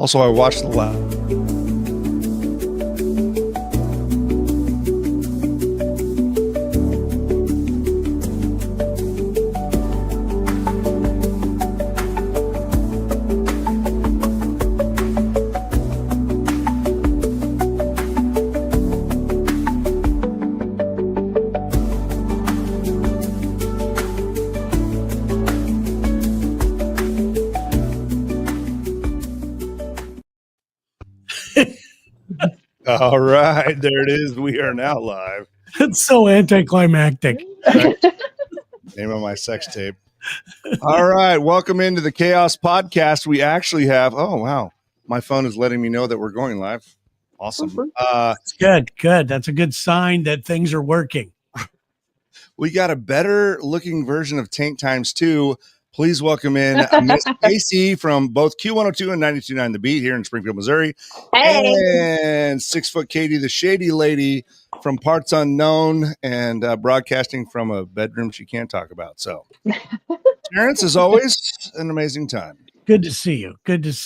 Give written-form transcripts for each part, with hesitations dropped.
Also, I watched the last. All right, there it is. We are now live. It's so anticlimactic. Name of my sex tape. All right, welcome into the KAOS podcast. We actually have, oh, wow. My phone is letting me know that we're going live. Awesome. It's good. That's a good sign that things are working. We got a better looking version of Taint times 2. Please welcome in Miss Casey from both Q102 and 92.9 The Beat here in Springfield, Missouri. Hey. And 6 Katie, the shady lady from Parts Unknown and broadcasting from a bedroom she can't talk about. So, Terrence, as always, an amazing time. Good to see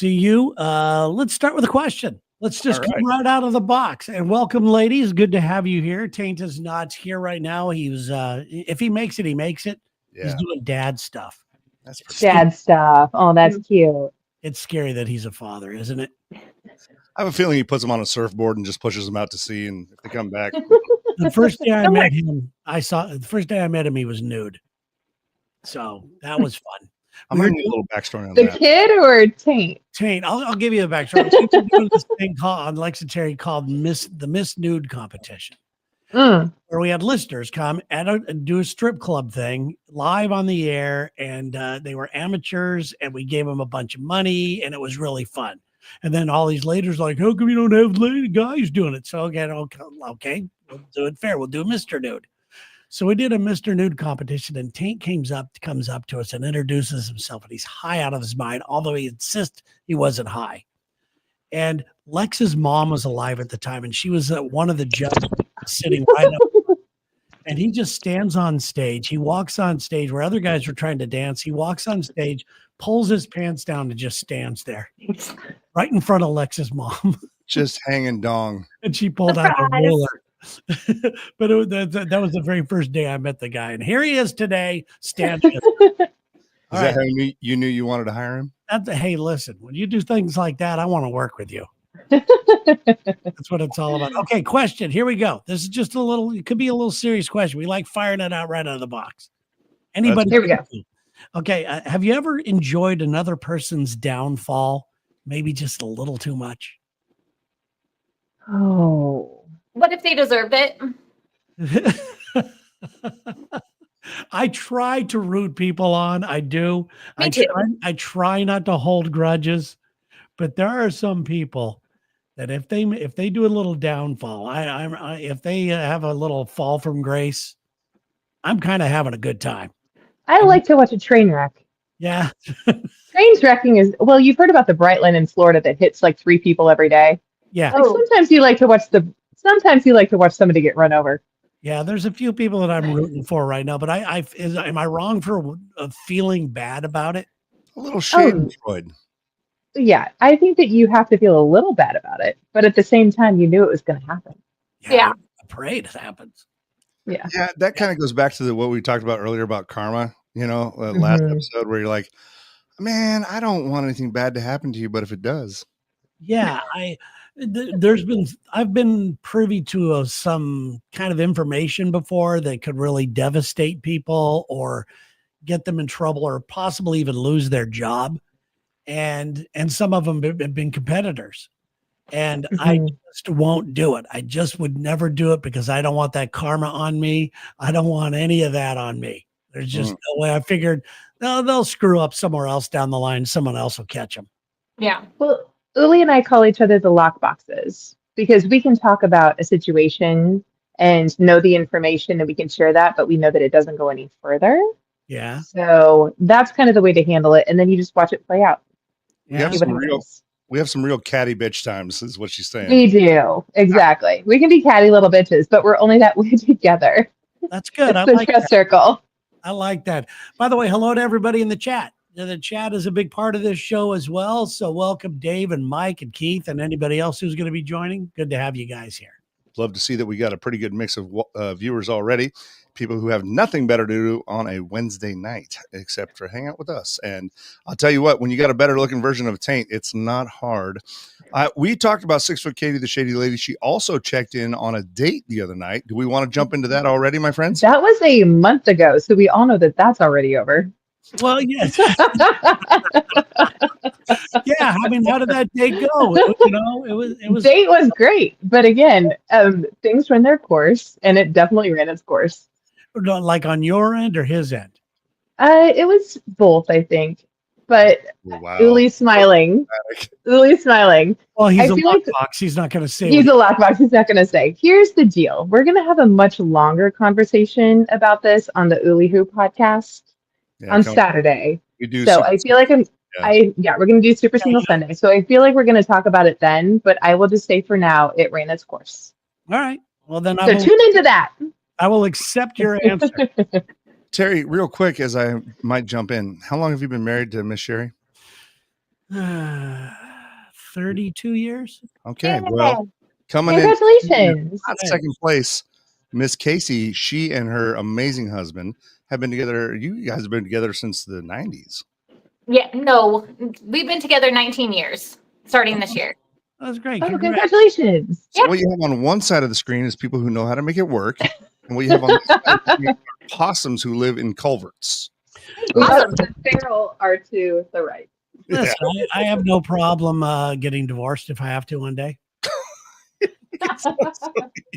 you. Let's start with a question. Let's just come right out of the box. And welcome, ladies. Good to have you here. Taint is not here right now. He was, if he makes it, he makes it. Yeah. He's doing dad stuff. That's dad stuff. Oh, that's cute. It's scary that he's a father, isn't it? I have a feeling he puts them on a surfboard and just pushes them out to sea, and if they come back. The first day I met him, he was nude. So that was fun. I'm going to need a little backstory on the that. The kid or Taint? Taint. I'll give you a backstory. We're doing this thing on Lex and Terry called the Miss Nude competition. Where we had listeners come and do a strip club thing live on the air, and they were amateurs, and we gave them a bunch of money, and it was really fun. And then all these ladies like, how come you don't have lady guys doing it? So again, okay, we'll do it fair. We'll do Mr. Nude. So we did a Mr. Nude competition, and Taint comes up to us and introduces himself, and he's high out of his mind, although he insists he wasn't high. And Lex's mom was alive at the time, and she was one of the judges sitting right up. And he just stands on stage. He walks on stage where other guys were trying to dance. He walks on stage, pulls his pants down, and just stands there right in front of Lex's mom. Just hanging dong. And she pulled out a ruler. But that was the very first day I met the guy. And here he is today, standing. Is that how you knew you wanted to hire him? Hey, listen, when you do things like that, I want to work with you. That's what it's all about. Okay, question. Here we go. This is just it could be a little serious question. We like firing it out right out of the box. Anybody? Here we go. Okay. Have you ever enjoyed another person's downfall? Maybe just a little too much. Oh. What if they deserved it? I try to root people on. I do. Me too. I try not to hold grudges, but there are some people that if they do a little downfall, if they have a little fall from grace, I'm kind of having a good time. I like to watch a train wreck. Yeah. Trains wrecking is, well, you've heard about the bright line in Florida that hits like 3 people every day. Yeah. Like sometimes you like to watch somebody get run over. Yeah, there's a few people that I'm rooting for right now, but am I wrong for feeling bad about it? A little schadenfreude. Yeah, I think that you have to feel a little bad about it, but at the same time, you knew it was going to happen. Yeah. A parade happens. Yeah. Yeah, that kind of goes back to what we talked about earlier about karma, last episode where you're like, man, I don't want anything bad to happen to you, but if it does. Yeah, I've been privy to some kind of information before that could really devastate people or get them in trouble or possibly even lose their job. And some of them have been competitors, and I just won't do it. I just would never do it because I don't want that karma on me. I don't want any of that on me. There's just no way. I figured they'll screw up somewhere else down the line. Someone else will catch them. Yeah. Well, Uli and I call each other the lock boxes because we can talk about a situation and know the information and we can share that, but we know that it doesn't go any further. Yeah. So that's kind of the way to handle it. And then you just watch it play out. We have some real catty bitch times, is what she's saying. We do. Exactly. We can be catty little bitches, but we're only that way together. That's good. It's the trust circle. I like that. By the way, hello to everybody in the chat. The chat is a big part of this show as well. So welcome Dave and Mike and Keith and anybody else who's going to be joining. Good to have you guys here. Love to see that we got a pretty good mix of viewers already. People who have nothing better to do on a Wednesday night except for hang out with us. And I'll tell you what, when you got a better looking version of Taint, it's not hard. We talked about 6 Foot Katie, the Shady Lady. She also checked in on a date the other night. Do we want to jump into that already, my friends? That was a month ago, so we all know that that's already over. Well, yes. Yeah. I mean, how did that date go? It was Date was great, but again, things ran their course, and it definitely ran its course. Like on your end or his end? It was both, I think. But Wow. Uli's smiling. Uli's smiling. Well, he's a like lockbox. He's not going to say. He's a lockbox. He's not going to say. Here's the deal. We're going to have a much longer conversation about this on the Uli Who podcast on Saturday. We do. So I feel like we're going to do Super Single Sunday. So I feel like we're going to talk about it then, but I will just say for now, it ran its course. All right. Well, then tune into that. I will accept your answer. Terry, real quick, as I might jump in, how long have you been married to Miss Sherry? 32 years. Okay. Well, coming congratulations. in second place, Miss Casey, she and her amazing husband have been together. You guys have been together since the 90s. Yeah, no, we've been together 19 years, starting this year. That's great. Oh, congratulations. So what you have on one side of the screen is people who know how to make it work. And what you have on the side of the screen are possums who live in culverts. Awesome. The feral are to the right. Listen, I have no problem getting divorced if I have to one day. It's so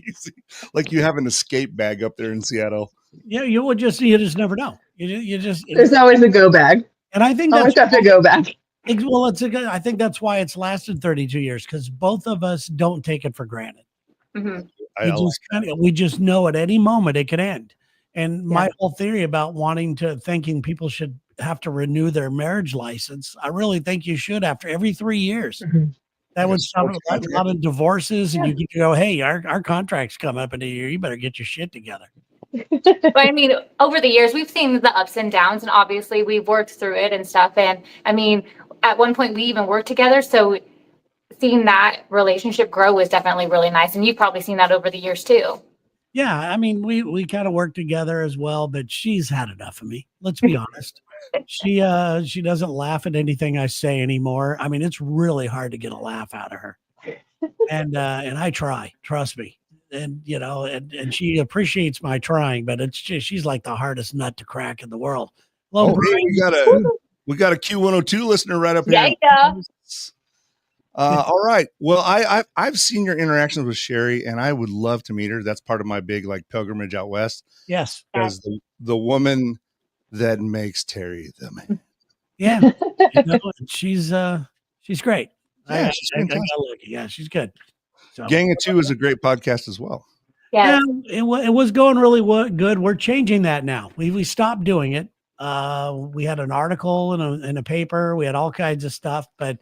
easy. Like you have an escape bag up there in Seattle. Yeah, you just never know. There's always a go bag. And I think always have to go back. Well, I think that's why it's lasted 32 years, because both of us don't take it for granted. Mm-hmm. We just know at any moment it could end. And my whole theory about thinking people should have to renew their marriage license, I really think you should after every 3 years. Mm-hmm. That would stop a lot of divorces, and you get to go, hey, our contract's coming up in a year. You better get your shit together. But I mean, over the years, we've seen the ups and downs, and obviously we've worked through it and stuff. And I mean, at one point we even worked together. So seeing that relationship grow was definitely really nice. And you've probably seen that over the years too. Yeah. I mean, we kind of work together as well, but she's had enough of me. Let's be honest. She doesn't laugh at anything I say anymore. I mean, it's really hard to get a laugh out of her. And I try, trust me. And, and she appreciates my trying, but it's just, she's like the hardest nut to crack in the world. Well, we got a Q102 listener right up here. Yeah. All right. Well, I've seen your interactions with Sherry, and I would love to meet her. That's part of my big pilgrimage out west. Yes. As the woman that makes Terry the man. Yeah. She's great. Yeah, she's good. So. Gang of Two is a great podcast as well. Yeah, it was going really good. We're changing that now. We stopped doing it. We had an article in a paper. We had all kinds of stuff, but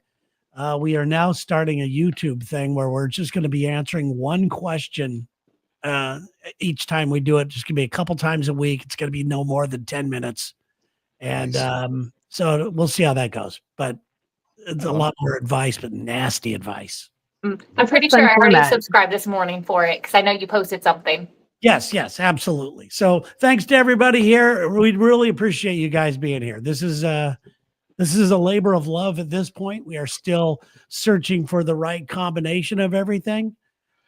we are now starting a YouTube thing where we're just going to be answering one question each time we do it. Just going to be a couple times a week. It's going to be no more than 10 minutes. And so we'll see how that goes. But it's a lot more advice, but nasty advice. I'm pretty sure I already subscribed this morning for it because I know you posted something. Yes, absolutely. So thanks to everybody here. We'd really appreciate you guys being here. This is a labor of love at this point. We are still searching for the right combination of everything.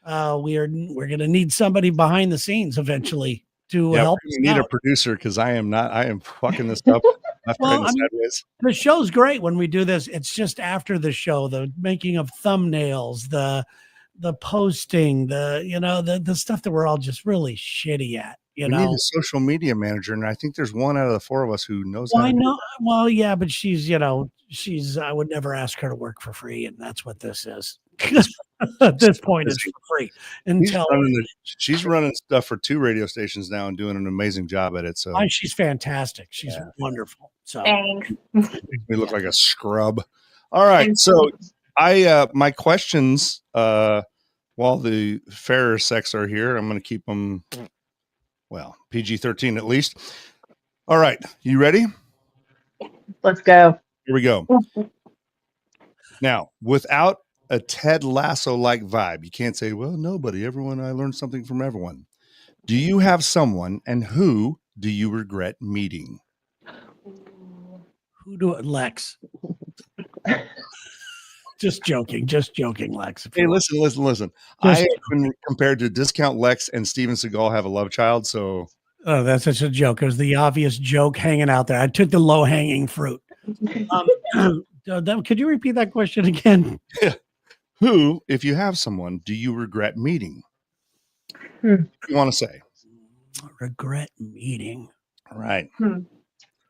We're going to need somebody behind the scenes eventually to help us need out. A producer because I am fucking this up. The show's great when we do this. It's just after the show, the making of thumbnails, the posting, the stuff that we're all just really shitty at. We need a social media manager, and I think there's one out of the four of us who knows. Well, I know. Well, yeah, but she's I would never ask her to work for free, and that's what this is. At this point, it's for free. She's running stuff for 2 radio stations now and doing an amazing job at it. So she's fantastic. She's wonderful. So thanks. We look like a scrub. All right. So my questions, while the fairer sex are here, I'm going to keep them, PG-13 at least. All right. You ready? Let's go. Here we go. Now, without a Ted Lasso-like vibe, you can't say, well, nobody, everyone, I learned something from everyone. Do you have someone, and who do you regret meeting? Who do it, Lex? Just joking, Lex. Hey, listen. I have been compared to Discount Lex and Steven Seagal have a love child, so. Oh, that's such a joke. It was the obvious joke hanging out there. I took the low-hanging fruit. Could you repeat that question again? Who, if you have someone, do you regret meeting? What do you want to say? Regret meeting. All right.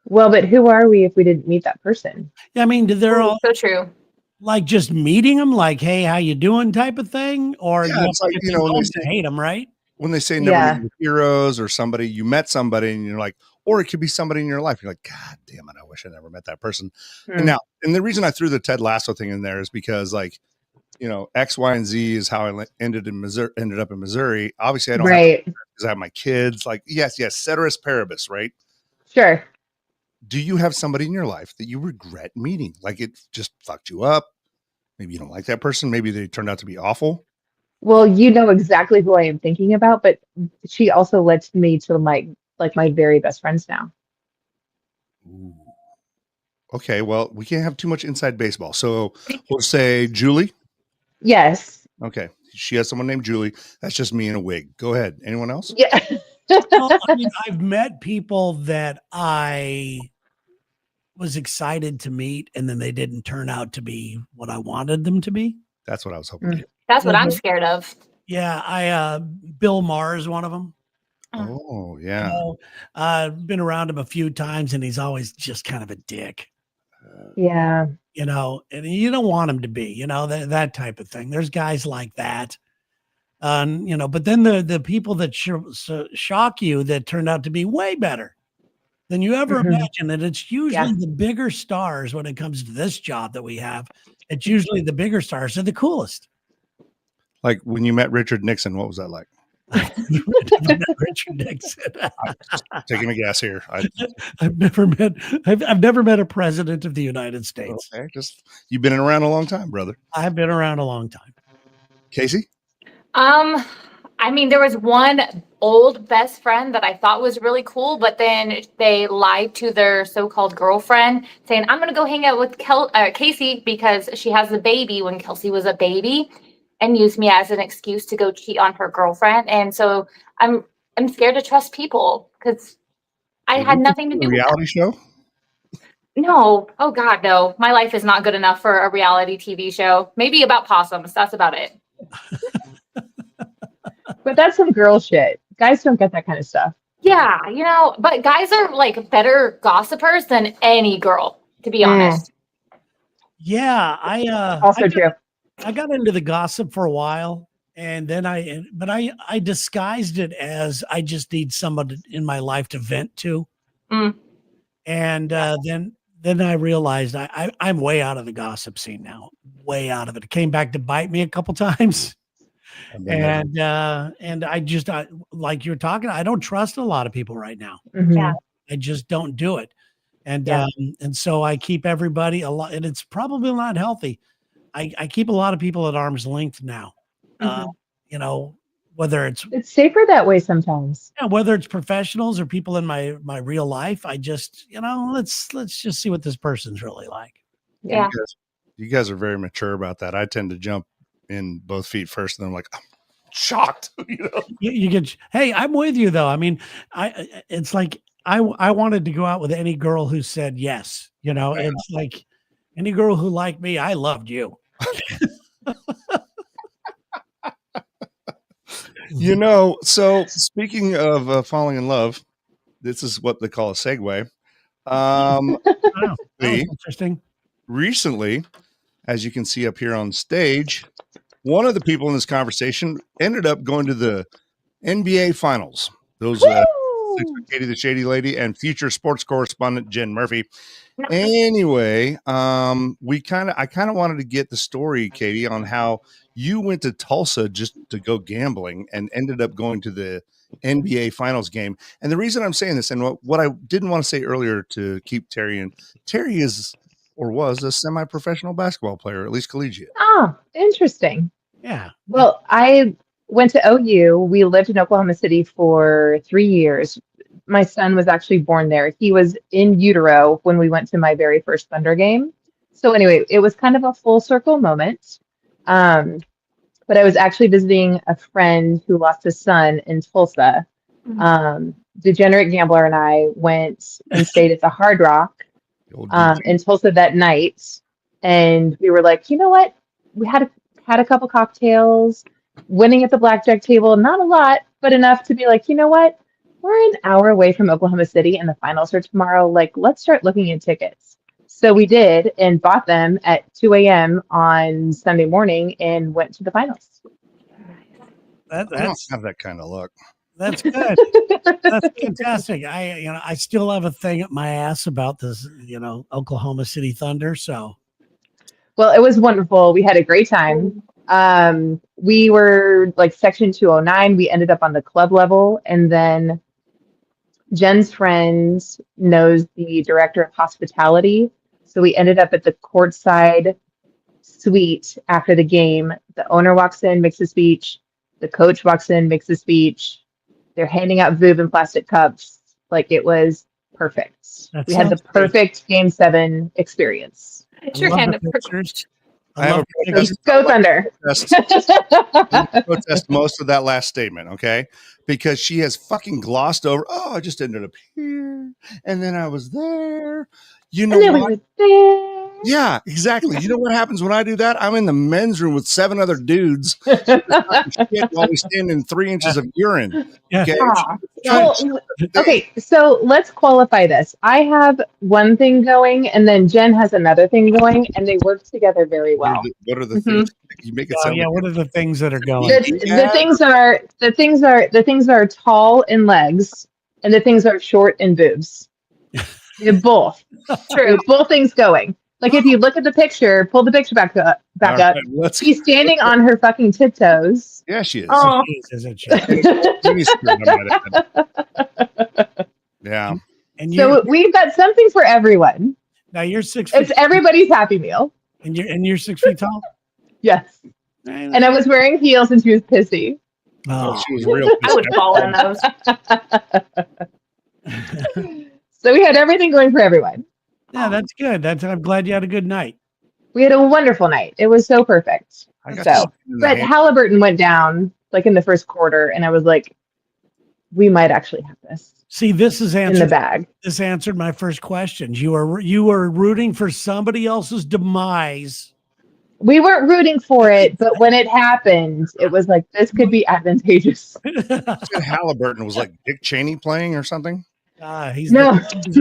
Well, but who are we if we didn't meet that person? Yeah, I mean, they're all so true. Like just meeting them, like, hey, how you doing type of thing? Or it's like, when they say, hate them, right? When they say never meet your heroes, or somebody, you met somebody and you're like, or it could be somebody in your life. You're like, God damn it, I wish I never met that person. And the reason I threw the Ted Lasso thing in there is because, like, X, Y, and Z is how I ended up in Missouri. Obviously, I don't have because I have my kids. Like, yes, ceteris paribus, right? Sure. Do you have somebody in your life that you regret meeting? Like, it just fucked you up. Maybe you don't like that person. Maybe they turned out to be awful. Well, you know exactly who I am thinking about, but she also led me to my very best friends now. Ooh. Okay, well, we can't have too much inside baseball. So we'll say Julie. Yes. Okay. She has someone named Julie. That's just me in a wig. Go ahead. Anyone else? Yeah. Well, I mean, I've met people that I was excited to meet, and then they didn't turn out to be what I wanted them to be. That's what I was hoping. That's what I'm scared of. Yeah, Bill Maher is one of them. Oh, yeah. I've been around him a few times, and he's always just kind of a dick. Yeah. And you don't want him to be, that type of thing. There's guys like that. But then the people that shock you that turned out to be way better than you ever imagined. And it's usually the bigger stars when it comes to this job that we have. It's usually the bigger stars are the coolest. Like when you met Richard Nixon, what was that like? Richard Nixon. I'm taking a guess here. I've never met a president of the United States. Okay, you've been around a long time, brother. I've been around a long time. Casey? I mean, there was one old best friend that I thought was really cool, but then they lied to their so-called girlfriend saying, I'm going to go hang out with Casey because she has a baby when Kelsey was a baby, and used me as an excuse to go cheat on her girlfriend. And so I'm scared to trust people because I had nothing to do with reality show. No. Oh God, no. My life is not good enough for a reality TV show. Maybe about possums. That's about it. But that's some girl shit. Guys don't get that kind of stuff. Yeah, but guys are like better gossipers than any girl, to be honest. Yeah, true. I got into the gossip for a while, and then I disguised it as I just need someone in my life to vent to. And then I realized I'm way out of the gossip scene now, way out of it. It came back to bite me a couple times. And I just, like you're talking, I don't trust a lot of people right now. Yeah. I just don't do it. And so I keep everybody a lot, and it's probably not healthy. I keep a lot of people at arm's length now. Whether it's safer that way sometimes. Yeah, whether it's professionals or people in my real life, I just, let's just see what this person's really like. Yeah. You guys are very mature about that. I tend to jump in both feet first, and then I'm like, I'm shocked. You get, hey, I'm with you though. I mean, it's like I wanted to go out with any girl who said yes. It's like any girl who liked me, I loved you. So speaking of falling in love, this is what they call a segue. Wow, that was interesting. Recently, as you can see up here on stage, one of the people in this conversation ended up going to the NBA Finals. Those Katie the Shady Lady and future sports correspondent Jen Murphy. Anyway, I kind of wanted to get the story, Katie, on how you went to Tulsa just to go gambling and ended up going to the NBA Finals game. And the reason I'm saying this, and what I didn't want to say earlier to keep Terry in, Terry is or was a semi-professional basketball player, at least collegiate. Oh, interesting. Yeah. Well, I went to OU. We lived in Oklahoma City for 3 years. My son was actually born there. He was in utero when we went to my very first Thunder game. So anyway, it was kind of a full circle moment. But I was actually visiting a friend who lost his son in Tulsa. Degenerate Gambler and I went and stayed at the Hard Rock in Tulsa that night. And we were like, you know what? We had a couple cocktails, winning at the blackjack table, not a lot, but enough to be like, you know what? We're an hour away from Oklahoma City and the finals are tomorrow. Like, let's start looking at tickets. So we did and bought them at 2 a.m. on Sunday morning and went to the finals. I don't have that kind of luck. That's good. That's fantastic. I still have a thing at my ass about this, Oklahoma City Thunder. So, well, it was wonderful. We had a great time. We were like section 209. We ended up on the club level, and then Jen's friend knows the director of hospitality. So we ended up at the courtside suite after the game. The owner walks in, makes a speech. The coach walks in, makes a speech. They're handing out Voob in plastic cups. Like, it was perfect. We had the perfect Game 7 experience. Sure can. Go Thunder. Protest most of that last statement, okay? Because she has fucking glossed over. Oh, I just ended up here, and then I was there. You know what? Yeah, exactly. You know what happens when I do that? I'm in the men's room with 7 other dudes while we stand in 3 inches of urine. Okay? Okay, so let's qualify this. I have one thing going, and then Jen has another thing going, and they work together very well. What are the things? You make it sound what are the things that are going? The things are tall in legs, and the things are short in boobs. They're both. True. Both things going. Like, if you look at the picture, pull the picture back up. Right, she's standing on her fucking tiptoes. Yeah, she is. Oh. Isn't she? Yeah. And so we've got something for everyone. Now you're 6 feet. It's everybody's happy meal. And you're 6 feet tall? Yes. And I was wearing heels and she was pissy. Oh, she was real pissy. I would fall in those. So we had everything going for everyone. Yeah, that's good. I'm glad you had a good night. We had a wonderful night. It was so perfect. But Halliburton went down like in the first quarter, and I was like, we might actually have this. See, this is answered in the bag. This answered my first question. You were rooting for somebody else's demise. We weren't rooting for it, but when it happened, it was like, this could be advantageous. Halliburton was like Dick Cheney playing or something. He's their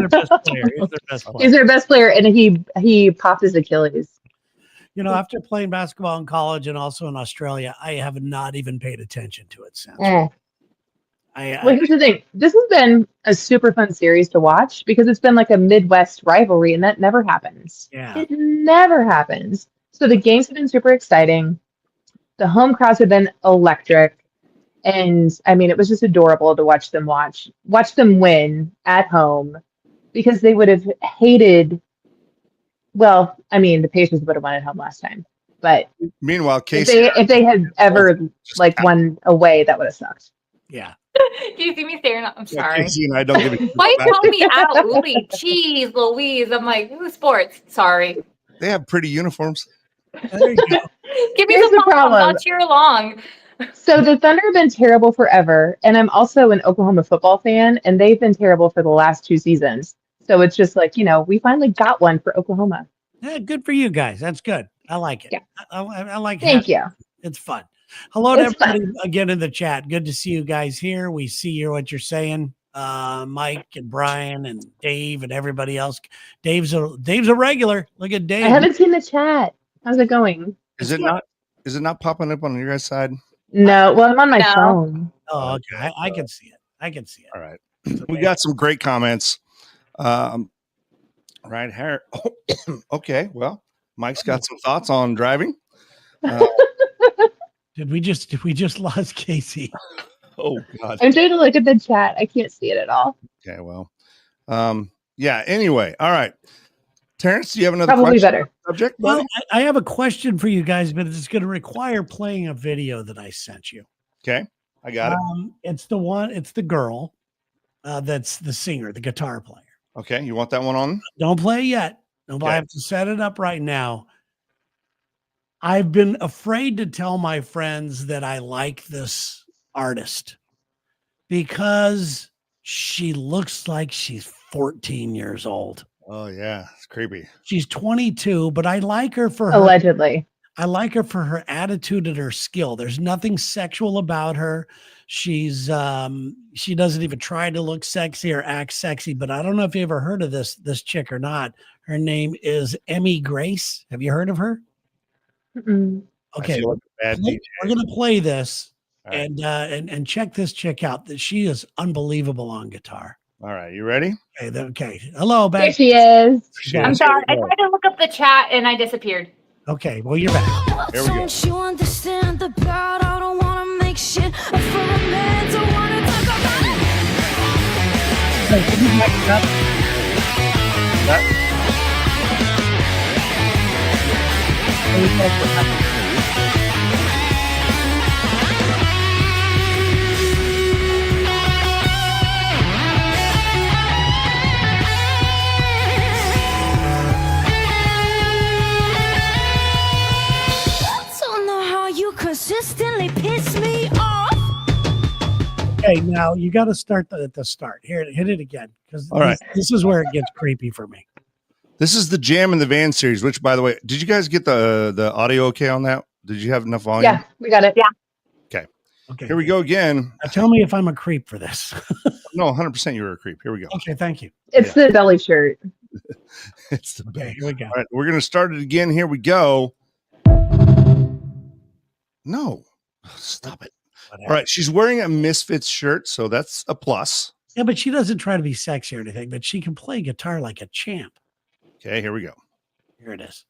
best player. He's their best player, and he popped his Achilles. After playing basketball in college and also in Australia, I have not even paid attention to it since. Well, here's the thing. This has been a super fun series to watch because it's been like a Midwest rivalry, and that never happens. Yeah. It never happens. So the games have been super exciting. The home crowds have been electric. And I mean, it was just adorable to watch them win at home, because they would have hated. Well, I mean, the Pacers would have won at home last time, but meanwhile, Casey, if they had ever won away, that would have sucked. Yeah. Do you see me staring? I'm sorry. Casey and I don't give it. Why you calling me out, Uli? Jeez, Louise. I'm like, ooh, sports. Sorry. They have pretty uniforms. There you go. Give me the problem. I'll cheer along. So the Thunder have been terrible forever, and I'm also an Oklahoma football fan, and they've been terrible for the last 2 seasons. So it's just like, we finally got one for Oklahoma. Yeah, good for you guys. That's good. I like it. Yeah. I like it. Thank you. It's fun. Hello to everybody again in the chat. Good to see you guys here. We see what you're saying. Mike and Brian and Dave and everybody else. Dave's a regular. Look at Dave. I haven't seen the chat. How's it going? Is it not popping up on your guys' side? No. Well, I'm on my phone. Oh, okay. I can see it. All right. We got some great comments. Right here. Okay. Well, Mike's got some thoughts on driving. Did we just lost Casey? Oh God. I'm trying to look at the chat. I can't see it at all. Okay, well, yeah. Anyway, all right. Terrence, do you have another Probably question better. subject? Well, Buddy? I have a question for you guys, but it's going to require playing a video that I sent you. Okay, I got it. It's the girl that's the singer, the guitar player. Okay, you want that one on? Don't play it yet. No, Okay. I have to set it up right now. I've been afraid to tell my friends that I like this artist because she looks like she's 14 years old. Oh yeah, it's creepy. She's 22, but I like her for her Allegedly. I like her for her attitude and her skill. There's nothing sexual about her. She's she doesn't even try to look sexy or act sexy, but I don't know if you ever heard of this chick or not. Her name is Emmy Grace. Have you heard of her? Mm-mm. I Okay, feel like a bad DJ. we're gonna play this All right. and check this chick out. That she is unbelievable on guitar. All right, you ready? Okay. Hello, There back. she is. Yeah. I'm sorry. I tried to look up the chat and I disappeared. Okay, well you're back. Here we go. Don't you understand the bad? I don't wanna make shit for a man. Don't wanna talk about it. Hey, can you back it up? Don't know how you consistently piss me off. Okay, now you got to start at the start. Here, hit it again because All right. this is where it gets creepy for me. This is the Jam in the Van series, which, by the way, did you guys get the audio okay on that? Did you have enough volume? Yeah, we got it. Yeah. Okay, Here we go again. Now tell me if I'm a creep for this. No, 100% you were a creep. Here we go. Okay, thank you. It's the belly shirt. It's the Okay, best. here we go. All right, we're going to start it again. Here we go. No, stop it. All right, she's wearing a Misfits shirt, so that's a plus. Yeah, but she doesn't try to be sexy or anything, but she can play guitar like a champ. Okay, here we go. Here it is.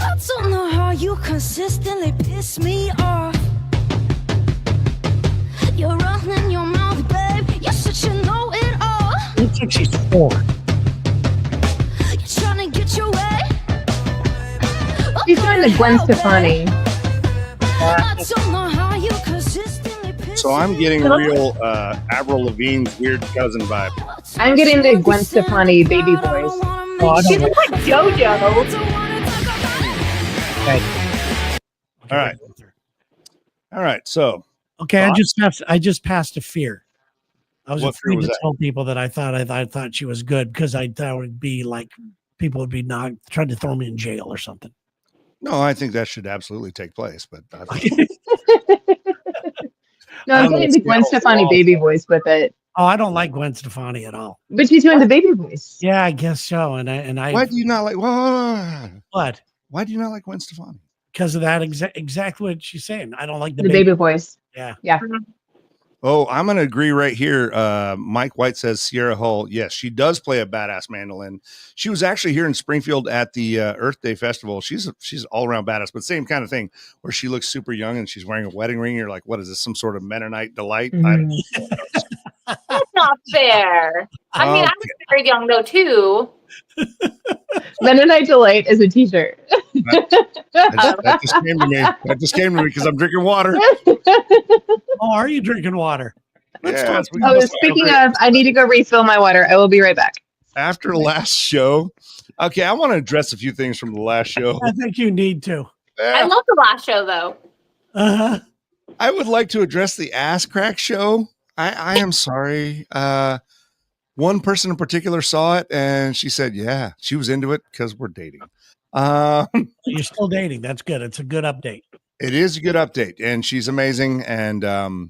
I don't know how you consistently piss me off. You're running your mouth, babe. You should know it all. Looks like she's 4. You're trying to get your way. She's doing the Gwen Stefani. I don't know how you consistently piss So I'm me getting off. real Avril Lavigne's weird cousin vibe. I'm getting the Gwen Stefani baby voice. Oh, I She don't looks like JoJo. Okay. All right. All right, so Okay, Thoughts? I just passed a fear. I was What fear afraid was to that? tell people that I thought she was good because I thought it would be like people would be not trying to throw me in jail or something. no, I think that should absolutely take place. But I Oh, think, No, I I'm don't know, getting it's the Gwen the Stefani wall. baby voice with it. I don't like Gwen Stefani at all. But she's doing the baby voice. Yeah, I guess so. And I why do you not like? what? Why do you not like Gwen Stefani? Because of that exactly what she's saying. I don't like The baby voice. Yeah. Oh, I'm going to agree right here. Mike White says Sierra Hull. Yes, she does play a badass mandolin. She was actually here in Springfield at the Earth Day Festival. She's all around badass, but same kind of thing where she looks super young and she's wearing a wedding ring. You're like, what is this? Some sort of Mennonite delight? Mhm. That's not fair. I mean, I was very young though too. Mennonite Delight is a t-shirt. That just came to me. That just came to me because I'm drinking water. Oh, are you drinking water? Let's Yeah, talk. we Oh, must speaking have- of, I need to go refill my water. I will be right back. after last show. Okay, I want to address a few things from the last show. I think you need to. I love the last show though. Uh-huh. I would like to address the ass crack show. I am sorry. One person in particular saw it and she said, yeah, she was into it because we're dating. You're still dating. That's good. It's a good update. It is a good update and she's amazing and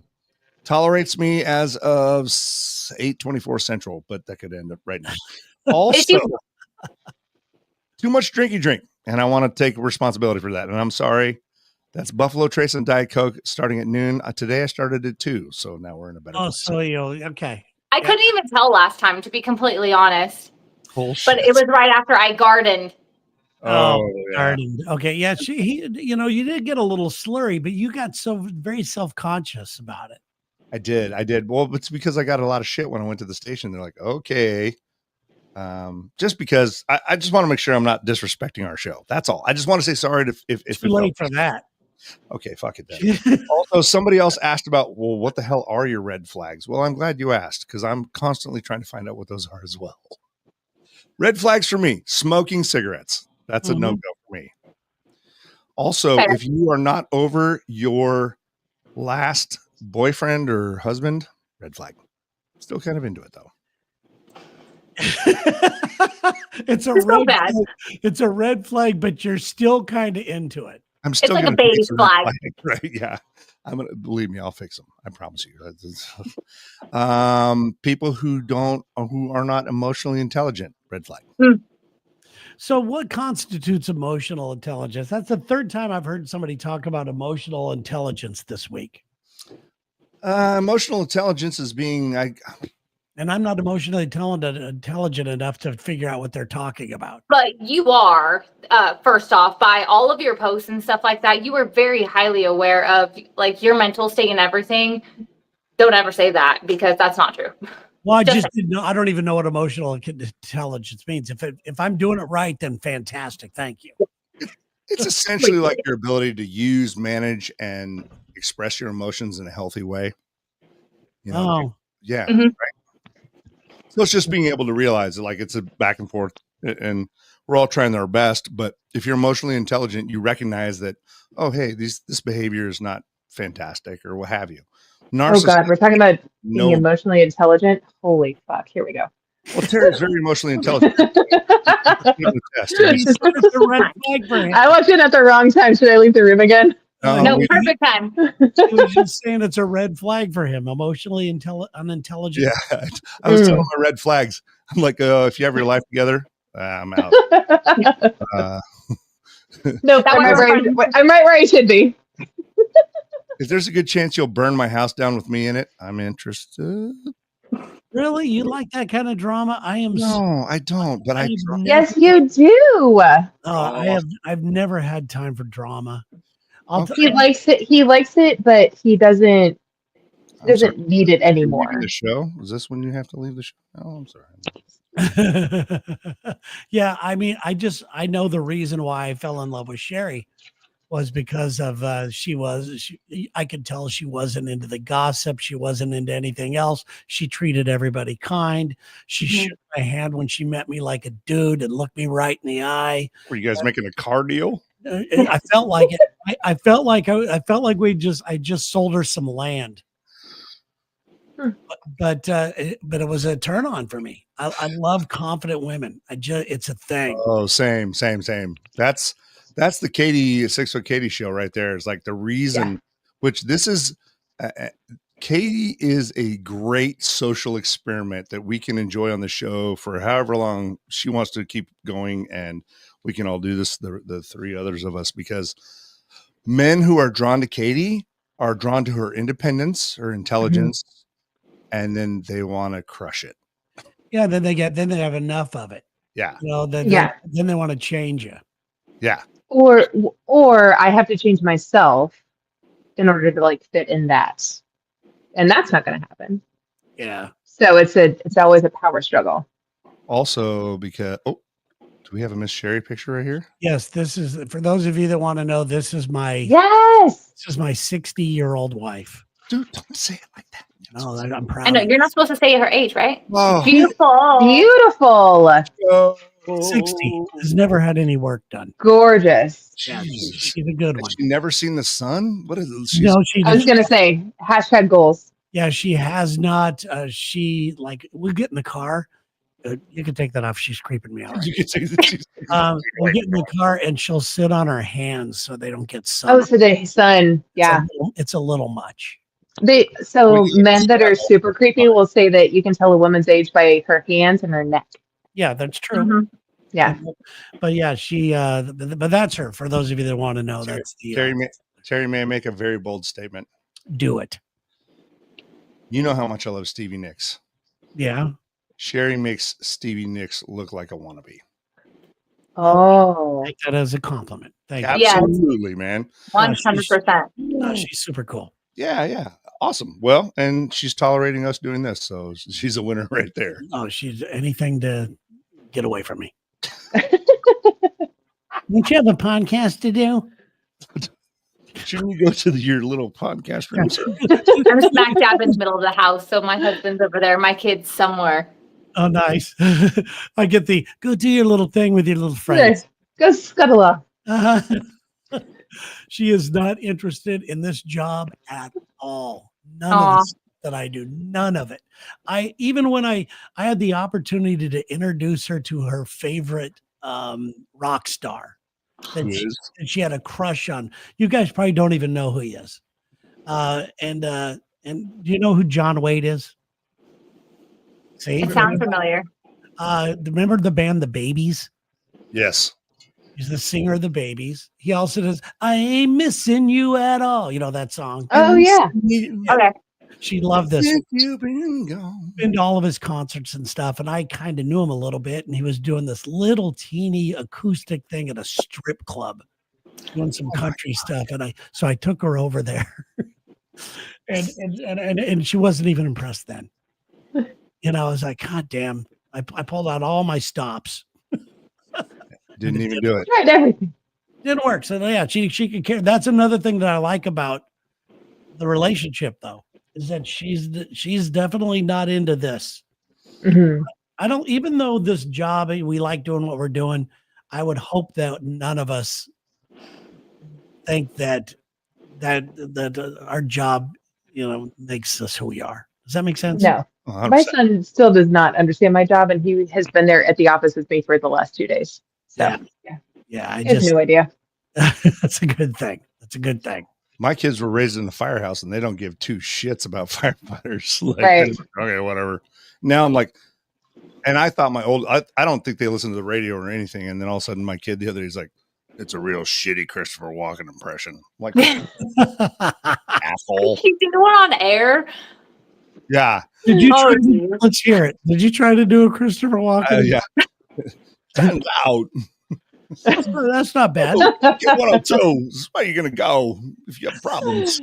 tolerates me as of 8:24 Central, but that could end up right now. Also, too much drinky drink. And I want to take responsibility for that. And I'm sorry. That's Buffalo Trace and Diet Coke starting at noon. Today I started at 2. So now we're in a better Oh, place. so you okay. I couldn't even tell last time, to be completely honest. Bullshit. But it was right after I gardened. Oh, yeah. Darn. Okay, yeah, you did get a little slurry, but you got so very self-conscious about it. I did. Well, it's because I got a lot of shit when I went to the station. They're like, okay. Just because I just want to make sure I'm not disrespecting our show. That's all. I just want to say sorry if Too late for that. Okay, fuck it then. Also, somebody else asked about, well, what the hell are your red flags? Well, I'm glad you asked because I'm constantly trying to find out what those are as well. Red flags for me, smoking cigarettes. That's a no-go for me. Also, if you are not over your last boyfriend or husband, red flag. Still kind of into it though. It's a red flag, but you're still kind of into it. I'm still like gonna a baby fix the red flag. right? Yeah, I'm gonna believe me. I'll fix them. I promise you. People who are not emotionally intelligent, red flag. So, what constitutes emotional intelligence? That's the third time I've heard somebody talk about emotional intelligence this week. Emotional intelligence is being And I'm not emotionally intelligent enough to figure out what they're talking about. But you are, first off, by all of your posts and stuff like that, you are very highly aware of like your mental state and everything. Don't ever say that because that's not true. Well, I just didn't know. I don't even know what emotional intelligence means. If I'm doing it right, then fantastic. Thank you. It's essentially like your ability to use, manage, and express your emotions in a healthy way. You know, yeah. Mhm. Right? So it's just being able to realize that like it's a back and forth and we're all trying our best. But if you're emotionally intelligent, you recognize that, oh, hey, this behavior is not fantastic or what have you. Oh God, we're talking about being emotionally intelligent. Holy fuck. Here we go. Well, Terry's very emotionally intelligent. I walked in at the wrong time. Should I leave the room again? No, perfect time. He was just saying it's a red flag for him, emotionally unintelligent. Yeah, I was telling my red flags. I'm like, if you have your life together, I'm out. No, I'm right where I should be. If there's a good chance you'll burn my house down with me in it, I'm interested. Really? You like that kind of drama? I am. No, I don't. But yes, you do. I've never had time for drama. He likes it. He likes it, but he doesn't need it anymore. The show is this when you have to leave the show? Oh, I'm sorry. Yeah, I mean, I know the reason why I fell in love with Sherry was because of I could tell she wasn't into the gossip. She wasn't into anything else. She treated everybody kind. She shook my hand when she met me like a dude and looked me right in the eye. Were you guys making a car deal? I felt like it. I felt like I just sold her some land. But it was a turn on for me. I love confident women. It's a thing. Oh, same. That's the Katie 6 Foot Katie show right there. Is like the reason, which this is. Katie is a great social experiment that we can enjoy on the show for however long she wants to keep going, and we can all do this. The three others of us, because men who are drawn to Katie are drawn to her independence, her intelligence. And then they want to crush it. Yeah, then they have enough of it. Yeah. Then they want to change you. Yeah. Or I have to change myself in order to like fit in that. And that's not going to happen. Yeah. So it's always a power struggle. Also, because do we have a Miss Sherry picture right here? Yes, this is for those of you that want to know. This is my 60-year-old wife. Dude, don't say it like that. No, I'm proud. I know you're not supposed to say her age, right? Oh. Beautiful. 60. Has never had any work done. Gorgeous. Yeah, she's a good one. Has she never seen the sun? What is it? No, I was gonna say #goals. Yeah, she has not. We'll get in the car. You can take that off. She's creeping me out. Right? You can take that. We'll get in the car and she'll sit on her hands so they don't get sun. Oh, so the sun. Yeah, it's a little much. Men that are super creepy will say that you can tell a woman's age by her hands and her neck. Yeah, that's true. Yeah, but yeah, she. But that's her. For those of you that want to know, that's the Terry may make a very bold statement. Do it. You know how much I love Stevie Nicks. Yeah. Sherry makes Stevie Nicks look like a wannabe. Oh, Take that as a compliment. Thank you. Yeah. Absolutely, man. 100%. No, she's super cool. Yeah. Awesome. Well, and she's tolerating us doing this, so she's a winner right there. Oh, she's anything to get away from me. Don't you have a podcast to do? Shouldn't you go to your little podcast room? Sir? I'm smack dab in the middle of the house, so my husband's over there, my kid's somewhere. Oh, nice. I get the go do your little thing with your little friends. go scuttle off. Uh-huh. She is not interested in this job at all. None of this that I do, none of it. Even when I had the opportunity to introduce her to her favorite rock star that she had a crush on. You guys probably don't even know who he is. And do you know who John Wade is? See, It sounds familiar. remember the band The Babies? Yes. He's the singer of The Babies. He also does "I Ain't Missing You at All." You know that song? Oh yeah. Okay. She loved this. If you've been gone. Been to all of his concerts and stuff, and I kind of knew him a little bit. And he was doing this little teeny acoustic thing at a strip club, doing some country stuff. And I took her over there, and she wasn't even impressed then. You know, I was like, God damn! I pulled out all my stops. Didn't even do it. Tried everything. Didn't work. So yeah, she could care. That's another thing that I like about the relationship, though, is that she's definitely not into this. Mhm. I don't, even though this job, we like doing what we're doing, I would hope that none of us think that our job, makes us who we are. Does that make sense? No, 100%. my son still does not understand my job, and he has been there at the office with me for the last 2 days. So Yeah. I he has just, no idea. that's a good thing. That's a good thing. My kids were raised in the firehouse and they don't give two shits about firefighters. Like, Right. okay, whatever. Now I'm like, and I thought I don't think they listen to the radio or anything. And then all of a sudden my kid the other day, he's like, it's a real shitty Christopher Walken impression. I'm like, asshole. You did one on air. Yeah. Did you? Oh, Try, geez. let's hear it. Did you try to do a Christopher Walken? Yeah. Turns out. That's not bad. Get 102. This is where you're going to go if you have problems.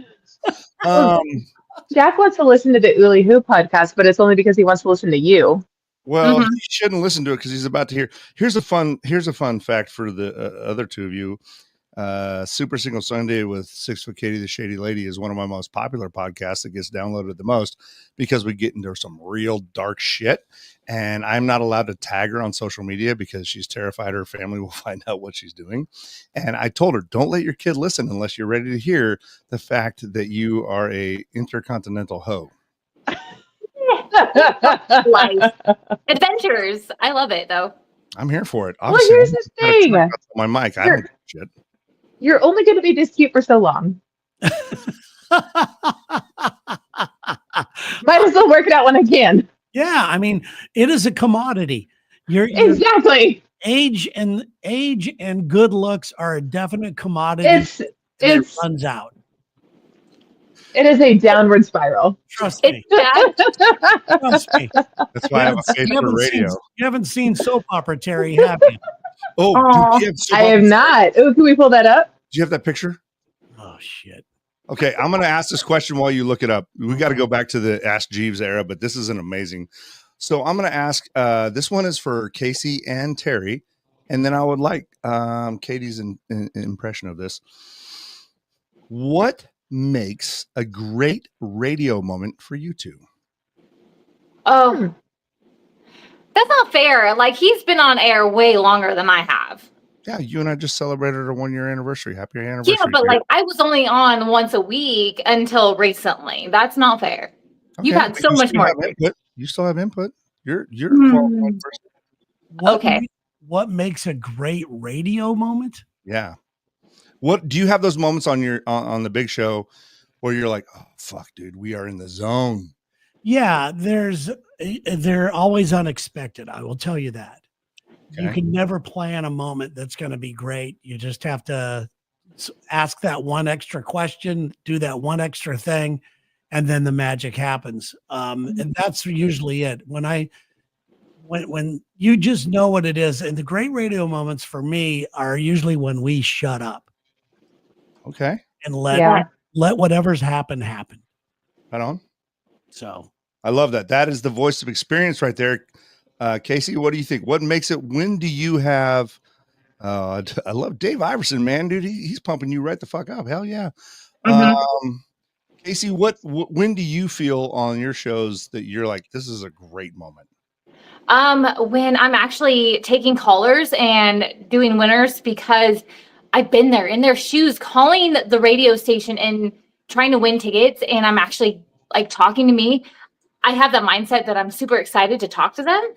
Jack wants to listen to the Uli Who podcast, but it's only because he wants to listen to you. Well, Mhm. he shouldn't listen to it because he's about to hear. Here's a fun fact for the other two of you. Super Single Sunday with 6 Foot Katie the Shady Lady is one of my most popular podcasts that gets downloaded the most because we get into some real dark shit. And I'm not allowed to tag her on social media because she's terrified her family will find out what she's doing. And I told her, don't let your kid listen unless you're ready to hear the fact that you are a intercontinental hoe. Life. Adventures. I love it though. I'm here for it. Well, here's the I gotta thing. turn up my mic. I don't give a shit. You're only going to be this cute for so long. Might as well work it out when I can. Yeah, I mean, it is a commodity. Your Exactly. age and good looks are a definite commodity. It runs out. is a downward spiral. Trust me. It's bad. Trust me. That's why I have a face for radio. You haven't seen soap opera, Terry, have you? Oh, Aw. do you have soap I have operas? not. Oh, can we pull that up? Do you have that picture? Oh shit. Okay, I'm going to ask this question while you look it up. We got to go back to the Ask Jeeves era, but this is an amazing. So I'm going to ask. This one is for Casey and Terry, and then I would like Katie's impression of this. What makes a great radio moment for you two? Oh, that's not fair. Like he's been on air way longer than I have. Yeah, you and I just celebrated our 1-year anniversary. Happy anniversary! Yeah, but dear. like I was only on once a week until recently. That's not fair. You've had but so you much still more. have input. You still have input. You're a Hmm. qualified person. Okay. What makes a great radio moment? Yeah. What do you have those moments on your on the big show where you're like, oh fuck, dude, we are in the zone? Yeah, they're always unexpected. I will tell you that. You Okay. can never plan a moment that's going to be great. You just have to ask that one extra question, do that one extra thing, and then the magic happens. And that's usually it. When when you just know what it is. And the great radio moments for me are usually when we shut up Okay. and Yeah. let whatever's happen. Right on. So I love that. That is the voice of experience right there. Casey, what do you think? What makes it? When do you have? I love Dave Iverson, man, dude. He's pumping you right the fuck up. Hell yeah. Casey, when do you feel on your shows that you're like, this is a great moment? When I'm actually taking callers and doing winners, because I've been there in their shoes, calling the radio station and trying to win tickets, and I'm actually like talking to me. I have that mindset that I'm super excited to talk to them.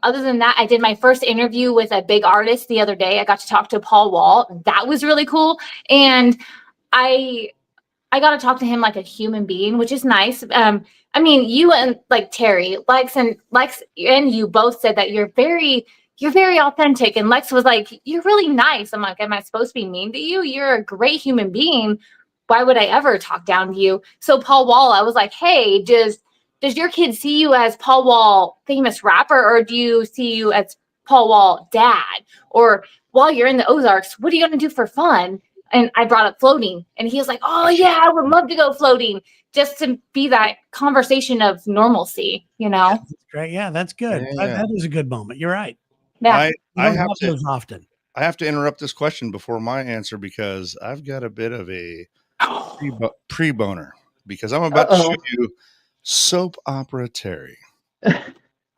Other than that, I did my first interview with a big artist the other day. I got to talk to Paul Wall. That was really cool. And I got to talk to him like a human being, which is nice. I mean, you and like Terry, Lex and you both said that you're very authentic. And Lex was like, you're really nice. I'm like, am I supposed to be mean to you? You're a great human being. Why would I ever talk down to you? So Paul Wall, I was like, hey, does your kid see you as Paul Wall, famous rapper, or do you see you as Paul Wall, dad? Or while you're in the Ozarks, what are you going to do for fun? And I brought up floating, and he was like, oh yeah, I would love to go floating, just to be that conversation of normalcy, you know? that's great. Yeah, that's good. Yeah. That is a good moment. You're right. Yeah. I have to those often. I have to interrupt this question before my answer because I've got a bit of a pre-boner because I'm about to show you Soap Opera Terry.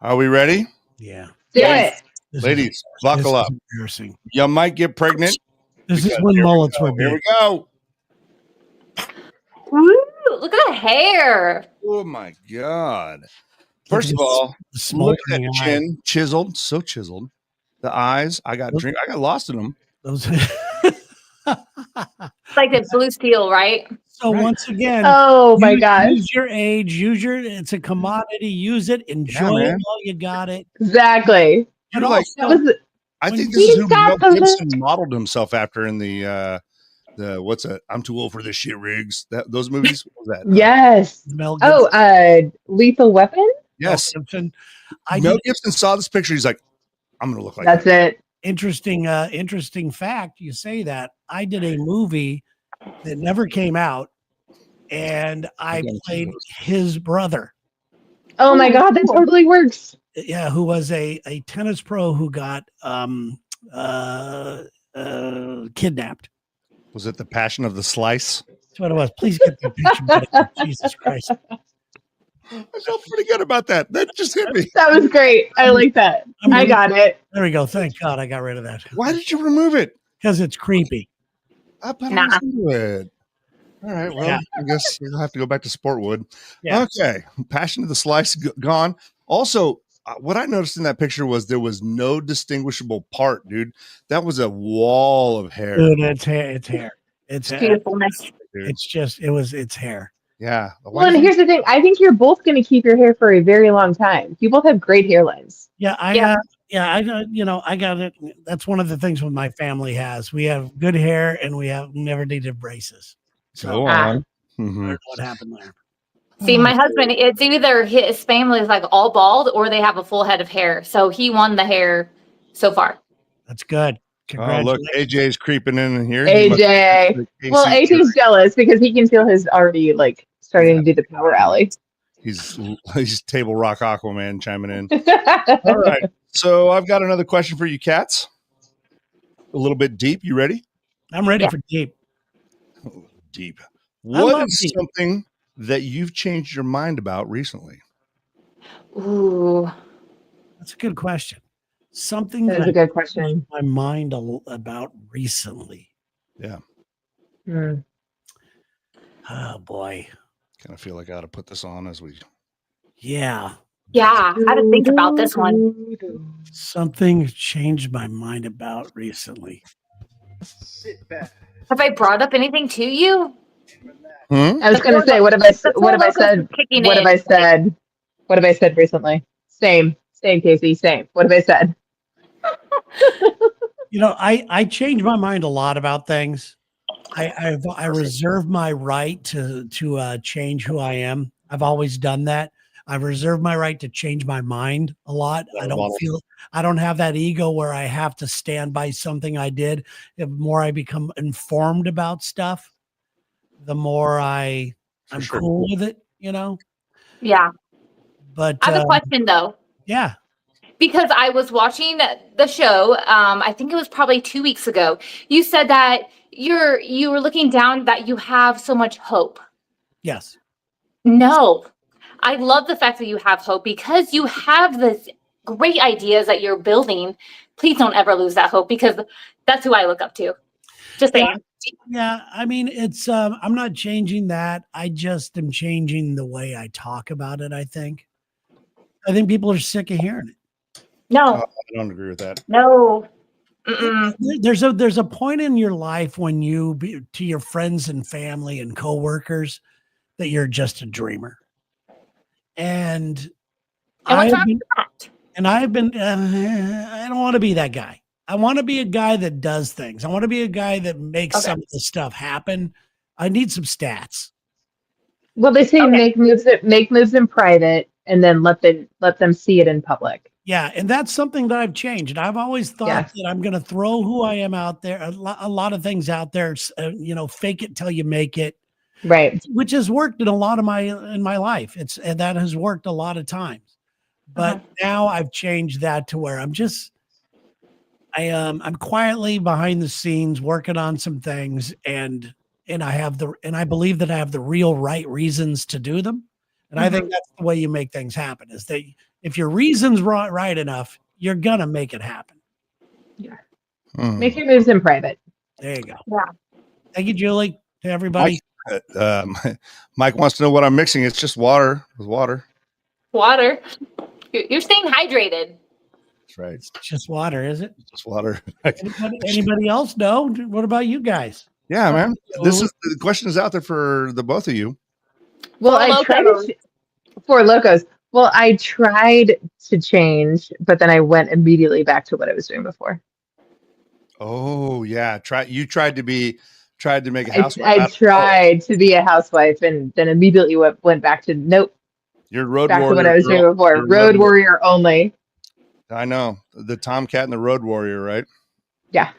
Are we ready? Yeah. Do it. Ladies, buckle up. Embarrassing. You might get pregnant. This is because when here we mullets go. were Here big. we go. Woo, look at the hair. Oh my God. First of all, The look at smoldering that eye. chin, chiseled, so chiseled. The eyes, I got lost in them. Those. Like the blue steel, right? So Right. once again, Oh my gosh. use your age, it's a commodity, use it, enjoy it man. while you got it. Exactly. And You're like, also, That was I when think this is who he's got Mel the Gibson modeled himself after in the what's that? I'm too old for this shit, Riggs. Those movies. What was that? yes. Mel Gibson, Oh, Lethal Weapon? Yes. Mel Gibson, I Mel did Gibson saw this picture. He's like, I'm gonna look like That's that. it. interesting fact. You say that I did a movie that never came out, and I played his brother. Oh my God, that totally works. Yeah, who was a tennis pro who got kidnapped. Was it The Passion of the Slice? That's what it was. Please get the picture. Buddy. Jesus Christ. I felt pretty good about that. That just hit me. That was great. I like that. I got it. There we go. Thank God I got rid of that. Why did you remove it? Because it's creepy. I bet Nah. I do it. All right. Well, Yeah. I guess you'll have to go back to Sportwood. Yeah. Okay. Passion of the Slice gone. Also, what I noticed in that picture was there was no distinguishable part, dude. That was a wall of hair. Dude, it's hair. It's hair. It's hair. Beautifulness. Dude. It's just, it's hair. Yeah. Well, and here's the thing. I think you're both going to keep your hair for a very long time. You both have great hairlines. Yeah. I got it. That's one of the things what my family has. We have good hair and we have never needed braces. So Go I on. don't Mhm. know what happened there. See, my husband, it's either his family is like all bald or they have a full head of hair. So he won the hair so far. That's good. Oh, look, Congratulations. AJ's creeping in here. He must- AJ. Well, AJ's jealous because he can feel his already like starting to do the power alley. He's Table Rock Aquaman chiming in. All right. So I've got another question for you, cats. A little bit deep. You ready? I'm ready Yeah. for deep. Deep. I What love is deep. something that you've changed your mind about recently? Ooh. That's a good question. Something That that is a good question. my mind about recently. Yeah. Hmm. Oh boy. Kind of feel like I ought to put this on as we. Yeah. Yeah. I had to think about this one. Something changed my mind about recently. Have I brought up anything to you? I was going to say, what have I said? What have I said recently? Same, Casey. Same. What have I said? You know, I change my mind a lot about things. I reserve my right to change who I am. I've always done that. I reserve my right to change my mind a lot. I don't have that ego where I have to stand by something I did. The more I become informed about stuff, the more I'm cool with it, you know? Yeah. But I have a question though. yeah. Because I was watching the show, I think it was probably 2 weeks ago. You said that you were looking down that you have so much hope. Yes. No, I love the fact that you have hope because you have this great ideas that you're building. Please don't ever lose that hope because that's who I look up to. Just saying. Yeah. I mean, it's, I'm not changing that. I just am changing the way I talk about it. I think people are sick of hearing it. No, I don't agree with that. no. Mm-mm. There's a point in your life when to your friends and family and coworkers that you're just a dreamer. And I don't want to be that guy. I want to be a guy that does things. I want to be a guy that makes some of the stuff happen. I need some stats. Well, they say make moves in private and then let them see it in public. Yeah, and that's something that I've changed. And I've always thought that I'm going to throw who I am out there, a lot of things out there, fake it till you make it. Right. Which has worked in a lot of my life. And that has worked a lot of times. But now I've changed that to where I'm quietly behind the scenes working on some things and I believe that I have the real right reasons to do them. And I think that's the way you make things happen is that if your reason's right enough, you're going to make it happen. Yeah. Make your moves in private. There you go. Yeah. Thank you, Julie. To everybody. Mike wants to know what I'm mixing. It's just water with water. Water. You're staying hydrated. That's right. It's just water, is it? Just water. Anybody else know? What about you guys? Yeah, man. The question is out there for the both of you. Well, I tried for Locos. Well, I tried to change, but then I went immediately back to what I was doing before. Oh yeah, you tried to make a housewife. I tried to be a housewife, and then immediately went back to nope. You're road back warrior. to what I was doing before. Road warrior only. I know the Tomcat and the Road Warrior, right? Yeah.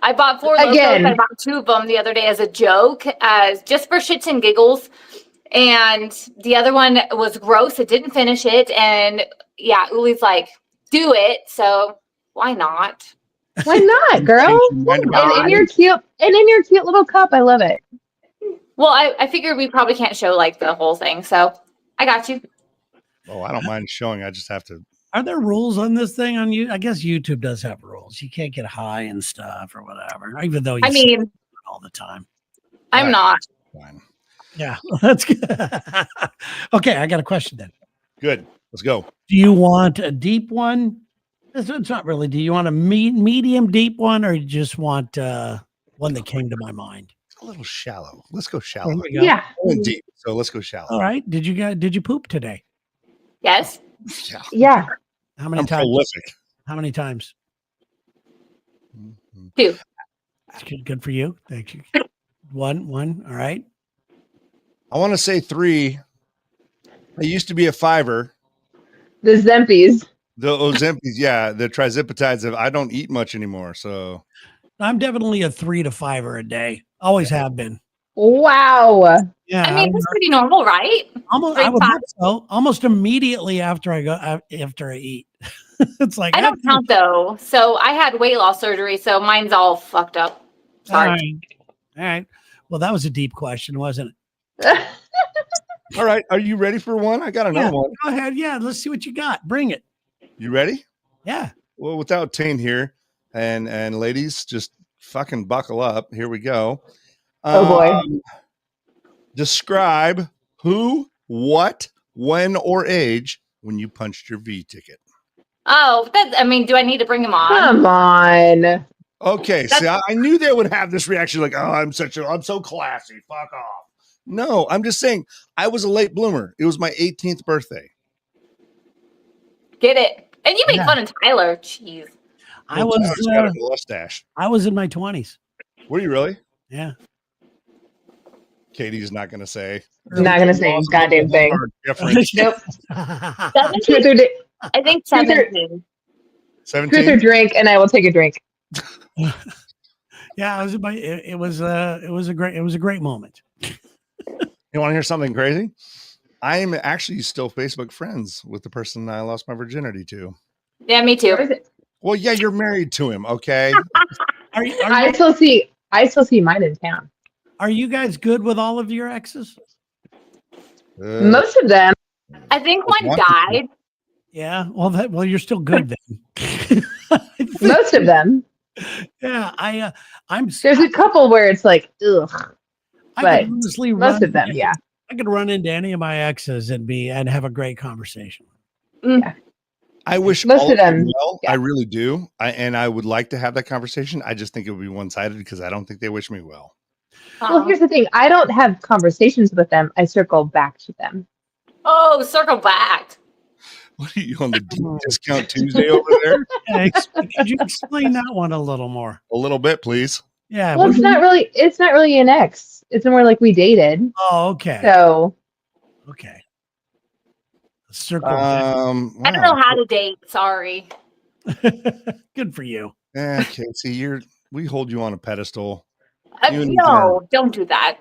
I bought 4 Locos. I bought 2 of them the other day as a joke, as just for shits and giggles. And the other one was gross. It didn't finish it. And yeah, Uli's like, do it. So why not? Why not, girl? And in your cute little cup. I love it. Well, I figured we probably can't show like the whole thing. So I got you. Oh, I don't mind showing. I just have to. Are there rules on this thing on you? I guess YouTube does have rules. You can't get high and stuff or whatever, even though you see it all the time. I'm not. Fine. Yeah, that's good. Okay, I got a question then. Good. Let's go. Do you want a deep one? It's not really. Do you want a medium deep one, or you just want one that came to my mind? It's a little shallow. Let's go shallow. Yeah. I went deep, so let's go shallow. All right. Did you poop today? Yes. Yeah. How many times? Prolific. How many times? 2. That's good for you. Thank you. One. All right. I want to say 3. I used to be a 5er. The Zempies. The Ozempics, yeah. The trizipides. I don't eat much anymore, so. I'm definitely a 3 to 5er a day. Always have been. Wow. Yeah. I mean, that's pretty normal, right? Almost. I would hope so. Almost immediately after I eat. It's like I don't count though. So I had weight loss surgery, so mine's all fucked up. Sorry. All right. Well, that was a deep question, wasn't it? All right. Are you ready for one? I got another one. Go ahead. Yeah. Let's see what you got. Bring it. You ready? Yeah. Well, without Taint here, and ladies, just fucking buckle up. Here we go. Oh boy. Describe who, what, when, or age when you punched your V ticket. Oh, do I need to bring him on? Come on. Okay, see, I knew they would have this reaction like, oh, I'm so classy. Fuck off. No, I'm just saying I was a late bloomer. It was my 18th birthday. Get it. And you make fun of Tyler. Jeez. I was got a mustache. I was in my 20s. Were you really? Yeah. Katie's not going to say. Not gonna say a goddamn thing. Nope. Truth or, I think Truth or- 17. 17. truth or drink, and I will take a drink. Yeah, it was a great moment. You want to hear something crazy? I am actually still Facebook friends with the person I lost my virginity to. Yeah, me What is too. it? Well, yeah, you're married to him, okay? I still see mine in town. Are you guys good with all of your exes? Most of them. I think one want to. died. Yeah. Well, you're still good then. Most of them. Yeah. There's a couple where it's like, ugh. I but could honestly Most of them, yeah. I could run into any of my exes and have a great conversation. I wish Most all of them, well. yeah. I really do. And I would like to have that conversation. I just think it would be one-sided because I don't think they wish me well. Well, here's the thing. I don't have conversations with them. I circle back to them. Oh, circle back. What are you on the deep discount Tuesday over there? Yeah, could you explain that one a little more? A little bit, please. Yeah. Well, it's not really an ex. It's more like we dated. Oh, okay. So Okay. Circle. Wow. I don't know how to date. Sorry. Good for you. Yeah, Casey, we hold you on a pedestal. You and No, don't do that.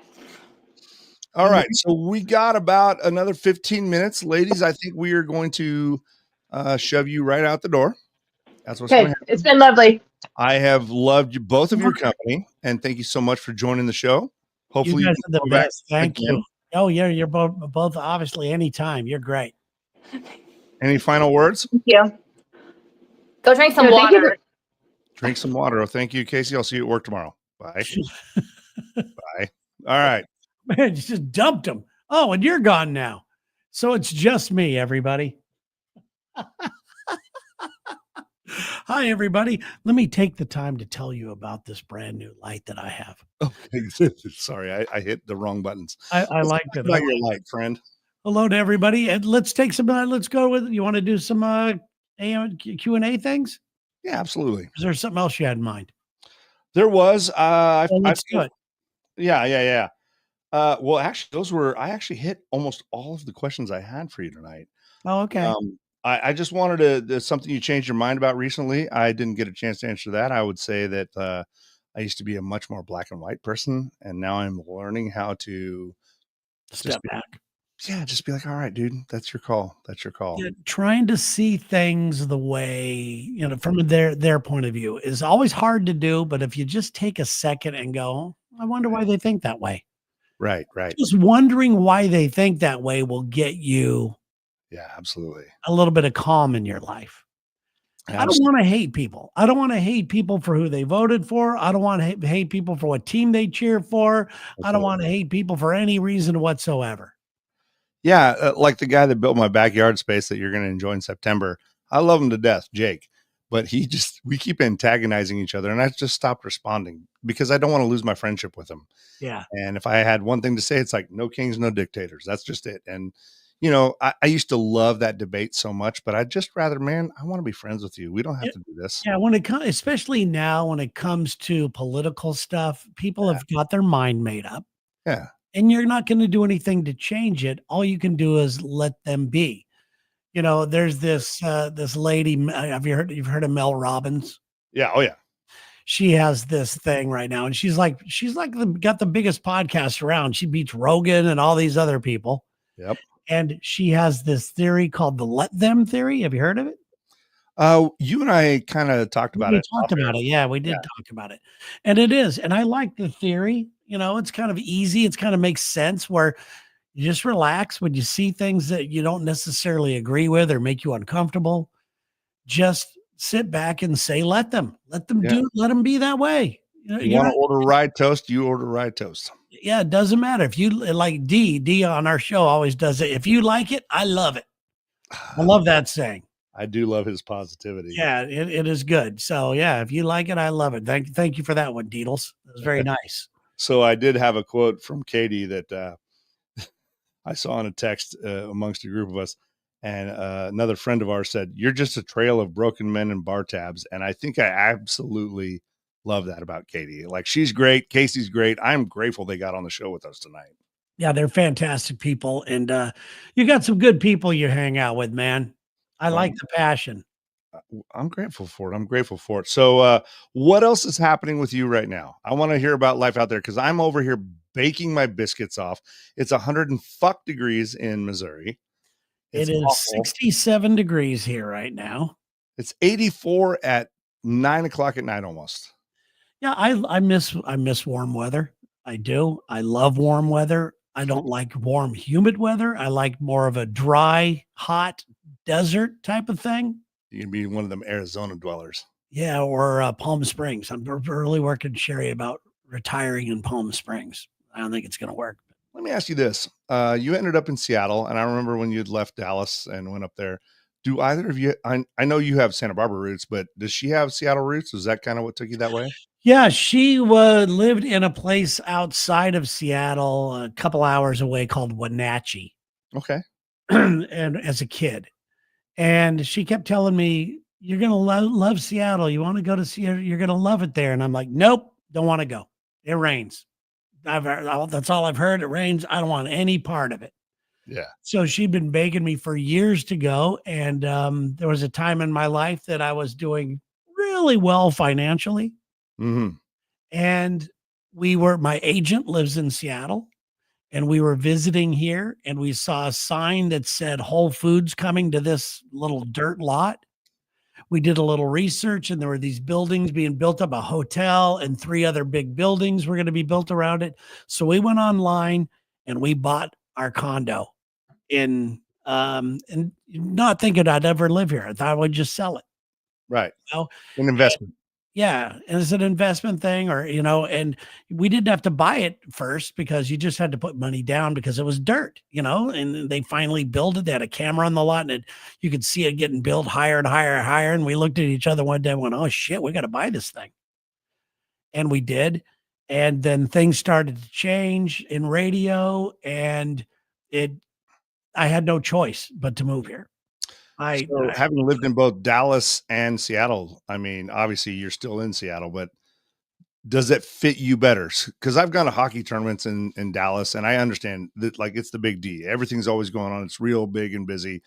All right, so we got about another 15 minutes, ladies. I think we are going to shove you right out the door. That's what's going okay, to happen. it's been lovely. I have loved you, both of your company, and thank you so much for joining the show. Hopefully, You guys can are the come back best. Thank again. you. Oh, yeah, you're both obviously anytime. You're great. Any final words? Thank you. Go drink some No, thank you water. Drink some water. Oh, thank you, Casey. I'll see you at work tomorrow. Bye. Bye. All right. Man, you just dumped him. Oh, and you're gone now. So it's just me, everybody. Hi, everybody. Let me take the time to tell you about this brand new light that I have. Oh, sorry, I hit the wrong buttons. I liked it. Not your light, friend. Hello to everybody. And let's take some, let's go with, you want to do some Q&A things? Yeah, absolutely. Is there something else you had in mind? There was. Let's do it. Yeah. Well, actually, I actually hit almost all of the questions I had for you tonight. Oh, okay. I just wanted there's something you changed your mind about recently. I didn't get a chance to answer that. I would say that I used to be a much more black and white person, and now I'm learning how to Step back. Just be like, all right, dude, that's your call. That's your call. Yeah, trying to see things the way, from their point of view is always hard to do. But if you just take a second and go, I wonder why they think that way. Right. Just wondering why they think that way will get you absolutely a little bit of calm in your life. I don't want to hate people. I don't want to hate people for who they voted for. I don't want to hate people for what team they cheer for. I don't want to hate people for any reason whatsoever. Yeah, like the guy that built my backyard space that you're going to enjoy in September. I love him to death, Jake. But we keep antagonizing each other, and I just stopped responding because I don't want to lose my friendship with him. Yeah. And if I had one thing to say, it's like, no kings, no dictators. That's just it. And, I used to love that debate so much, but I'd just rather, man, I want to be friends with you. We don't have to do this. Yeah. When it comes, especially now, when it comes to political stuff, people have got their mind made up. Yeah. And you're not going to do anything to change it. All you can do is let them be. There's this lady. You've heard of Mel Robbins? Yeah. Oh yeah. She has this thing right now, and she's like got the biggest podcast around. She beats Rogan and all these other people. Yep. And she has this theory called the let them theory. Have you heard of it? You and I kind of talked about it. Yeah, we did talk about it. And it is. And I like the theory. It's kind of easy. It's kind of makes sense where you just relax when you see things that you don't necessarily agree with or make you uncomfortable. Just sit back and say, let them let them be that way. You want to order rye toast, you order rye toast. Yeah, it doesn't matter. If you like D on our show always does it. If you like it, I love it. I love that saying. I do love his positivity. Yeah, it is good. So yeah, if you like it, I love it. Thank you for that one, Deedles. It was very nice. So I did have a quote from Katie that I saw in a text amongst a group of us. And another friend of ours said, "You're just a trail of broken men and bar tabs." And I think I absolutely love that about Katie. Like, she's great. Casey's great. I'm grateful they got on the show with us tonight. Yeah, they're fantastic people, and you got some good people you hang out with, man. I Well, like the passion. I'm grateful for it. I'm grateful for it. So, what else is happening with you right now? I want to hear about life out there because I'm over here baking my biscuits off. It's 100 and fuck degrees in Missouri. It It's is awful. 67 degrees here right now. It's 84 at 9 o'clock at night almost. Yeah, I miss warm weather. I do. I love warm weather. I don't like warm, humid weather. I like more of a dry, hot desert type of thing. You can be one of them Arizona dwellers. Yeah, or Palm Springs. I'm really working Sherry about retiring in Palm Springs. I don't think it's going to work. Let me ask you this. You ended up in Seattle, and I remember when you'd left Dallas and went up there. Do either of you, I know you have Santa Barbara roots, but does she have Seattle roots? Is that kind of what took you that way? Yeah, she lived in a place outside of Seattle, a couple hours away called Wenatchee, Okay. and as a kid, and she kept telling me, "You're gonna love Seattle. You want to go to Seattle? You're gonna love it there." And I'm like, "Nope, don't want to go. It rains. That's all I've heard. It rains. I don't want any part of it." Yeah. So she'd been begging me for years to go, and there was a time in my life that I was doing really well financially. Mm-hmm. And my agent lives in Seattle, and we were visiting here, and we saw a sign that said Whole Foods coming to this little dirt lot. We did a little research, and there were these buildings being built up, a hotel and 3 other big buildings were going to be built around it. So we went online and we bought our condo and not thinking I'd ever live here. I thought I would just sell it. Right. You know? An investment. Yeah, and it's an investment thing, or and we didn't have to buy it first because you just had to put money down because it was dirt, and they finally built it. They had a camera on the lot, and you could see it getting built higher and higher and higher. And we looked at each other one day and went, "Oh shit, we got to buy this thing," and we did. And then things started to change in radio, and I had no choice but to move here. So having lived in both Dallas and Seattle, I mean, obviously you're still in Seattle, but does it fit you better? Because I've gone to hockey tournaments in Dallas, and I understand that like it's the big D. Everything's always going on. It's real big and busy.